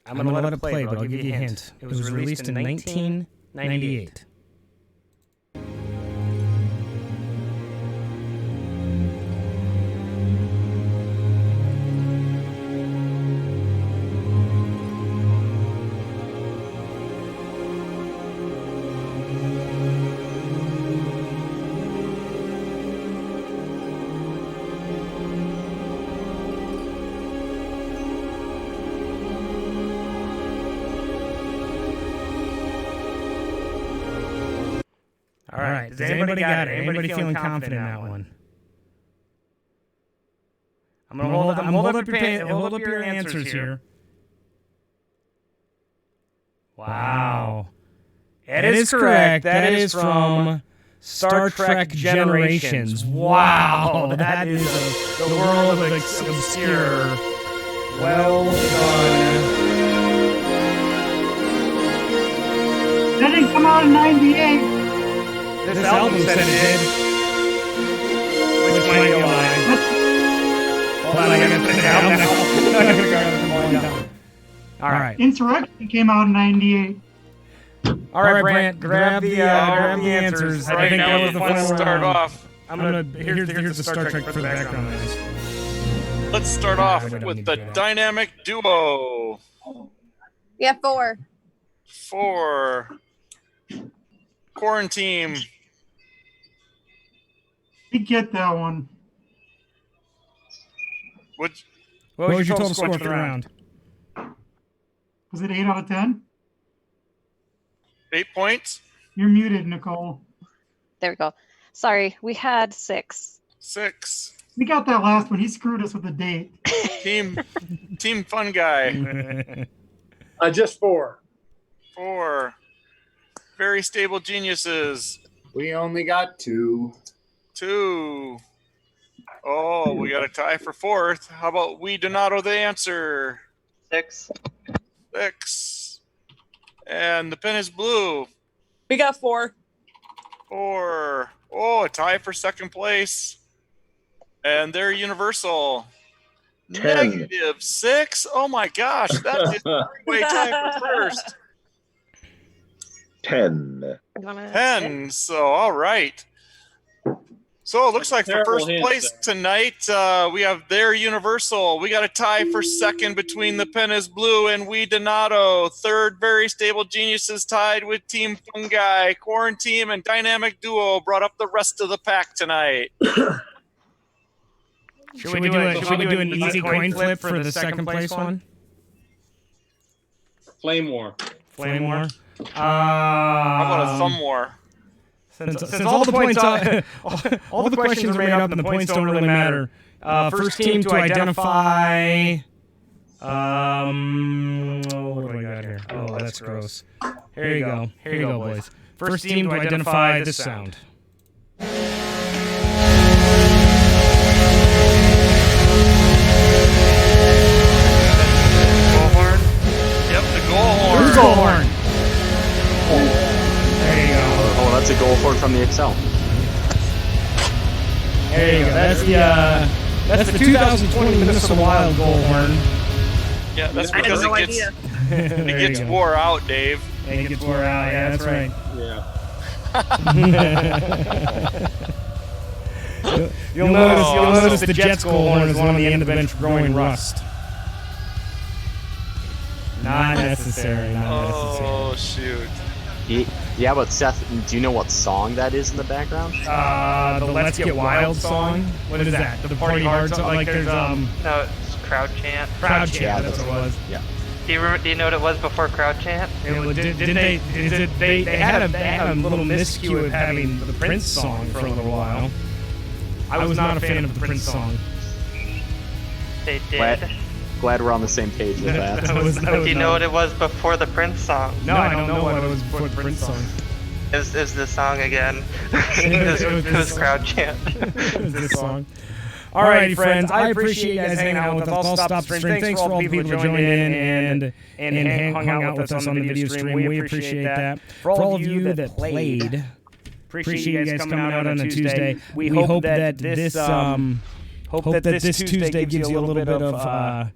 I'm going to let it play, but I'll give you a hint. It was released in 1998. All right. Does anybody got it? Anybody feeling confident in that one? I'm gonna hold up your answers here. Wow. That is correct. That is from Star Trek Generations. Wow. That is the world of obscure. Well done. That didn't come out in '98. This album said it did. Which might be a lie. Well, I gotta put it down now. All right. Insurrection came out in '98. All right, Brant, grab the answers. I think that was the final start round. off. Here's the Star Trek for the background noise. Let's start off with the dynamic duo. We have 4. 4. Quarantine. We get that one. What was your total score for the round? Was it 8 out of 10? 8 points. You're muted, Nicole. There we go. Sorry, we had 6. 6. We got that last one. He screwed us with the date. Team Fun Guy. Just 4. 4. Very Stable Geniuses. We only got 2. 2. Oh, we got a tie for 4th. How about We Do Not Know the Answer? 6. 6. And The Pen is Blue. We got 4. 4. Oh, a tie for 2nd place. And they're Universal. 10. -6. Oh my gosh, that is a three-way tie for 1st. 10. 10. So, all right. So it looks like for Terrible first hint place there. tonight, we have their Universal. We got a tie for 2nd between The Pen is Blue and We Donato. 3rd, Very Stable Geniuses tied with Team Fungi. Quarantine and Dynamic Duo brought up the rest of the pack tonight. Should we do an easy coin flip for the second place one? Flame War. Flame War. How about a Thumb War? Since all the points, all the questions are made up and the points don't really matter. First team to identify. What do I got here? Oh, that's gross. Here you go. Here you go, boys. First team to identify this sound. Goal horn? Yep, the goal horn. Who's goal horn? There you go. Oh, that's a goal horn from the Excel. There you go. That's the 2020 Minnesota Wild goal horn. Yeah, that's I because had no it gets, idea. it gets wore out, Dave. It gets wore out. Yeah, that's right. Yeah. You'll notice the Jets goal horn is one on the end of the bench growing rust. Not necessary. Oh, shoot. Yeah, but Seth, do you know what song that is in the background? The Let's Get Wild song. What is that? The Party Hard song? Like there's No, it's Crowd Chant. Crowd Chant. That's what it was. Yeah. Do you know what it was before Crowd Chant? They had a little miscue of having the Prince song for a little while. I was not a fan of the Prince song. They did. Glad we're on the same page with that. Do you know what it was before the Prince song? No, I don't know what it was before the Prince song. It was the song again. It was Crowd Chant. It was this song. Alrighty, friends. I appreciate you guys hanging out with us. I'll stop the stream. Thanks for all the people joining in and hung out with us on the video stream. We appreciate that. For all of you that played, appreciate you guys coming out on a Tuesday. We hope that this Tuesday gives you a little bit of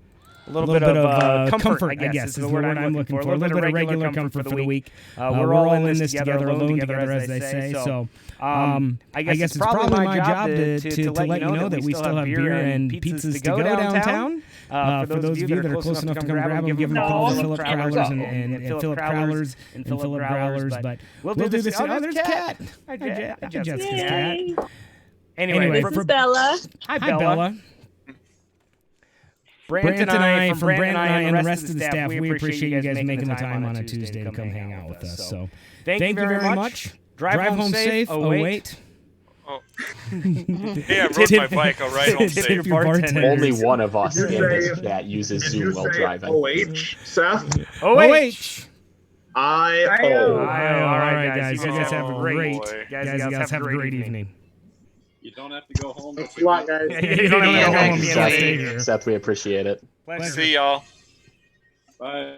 comfort, I guess, is the word I'm looking for. A little bit of regular comfort for the week. We're all in this together, alone together, as they say. So I guess it's probably my job to let you know that we still have beer and pizzas to go downtown. For those of you that are close enough to come grab them, give them a call to Philip Crowlers and Philip Crowlers and Philip Growlers. But we'll do this. Oh, there's Cat. Hi, Jessica's cat. Anyway, This is Bella. Hi, Bella. Brant and I, from Brant and I and the rest of the staff, we appreciate you guys making the time on a Tuesday to come hang out with us. So thank you very much. Drive home safe. Oh, wait. Oh. Hey, I rode my bike. I'll ride home safe. Only one of us in this chat uses Zoom while driving. OH, Seth? OH. I-O. All right, guys. You guys have a great evening. You don't have to go home. Thanks a lot, guys. You don't have to go home. Seth, we appreciate it. See y'all. Bye.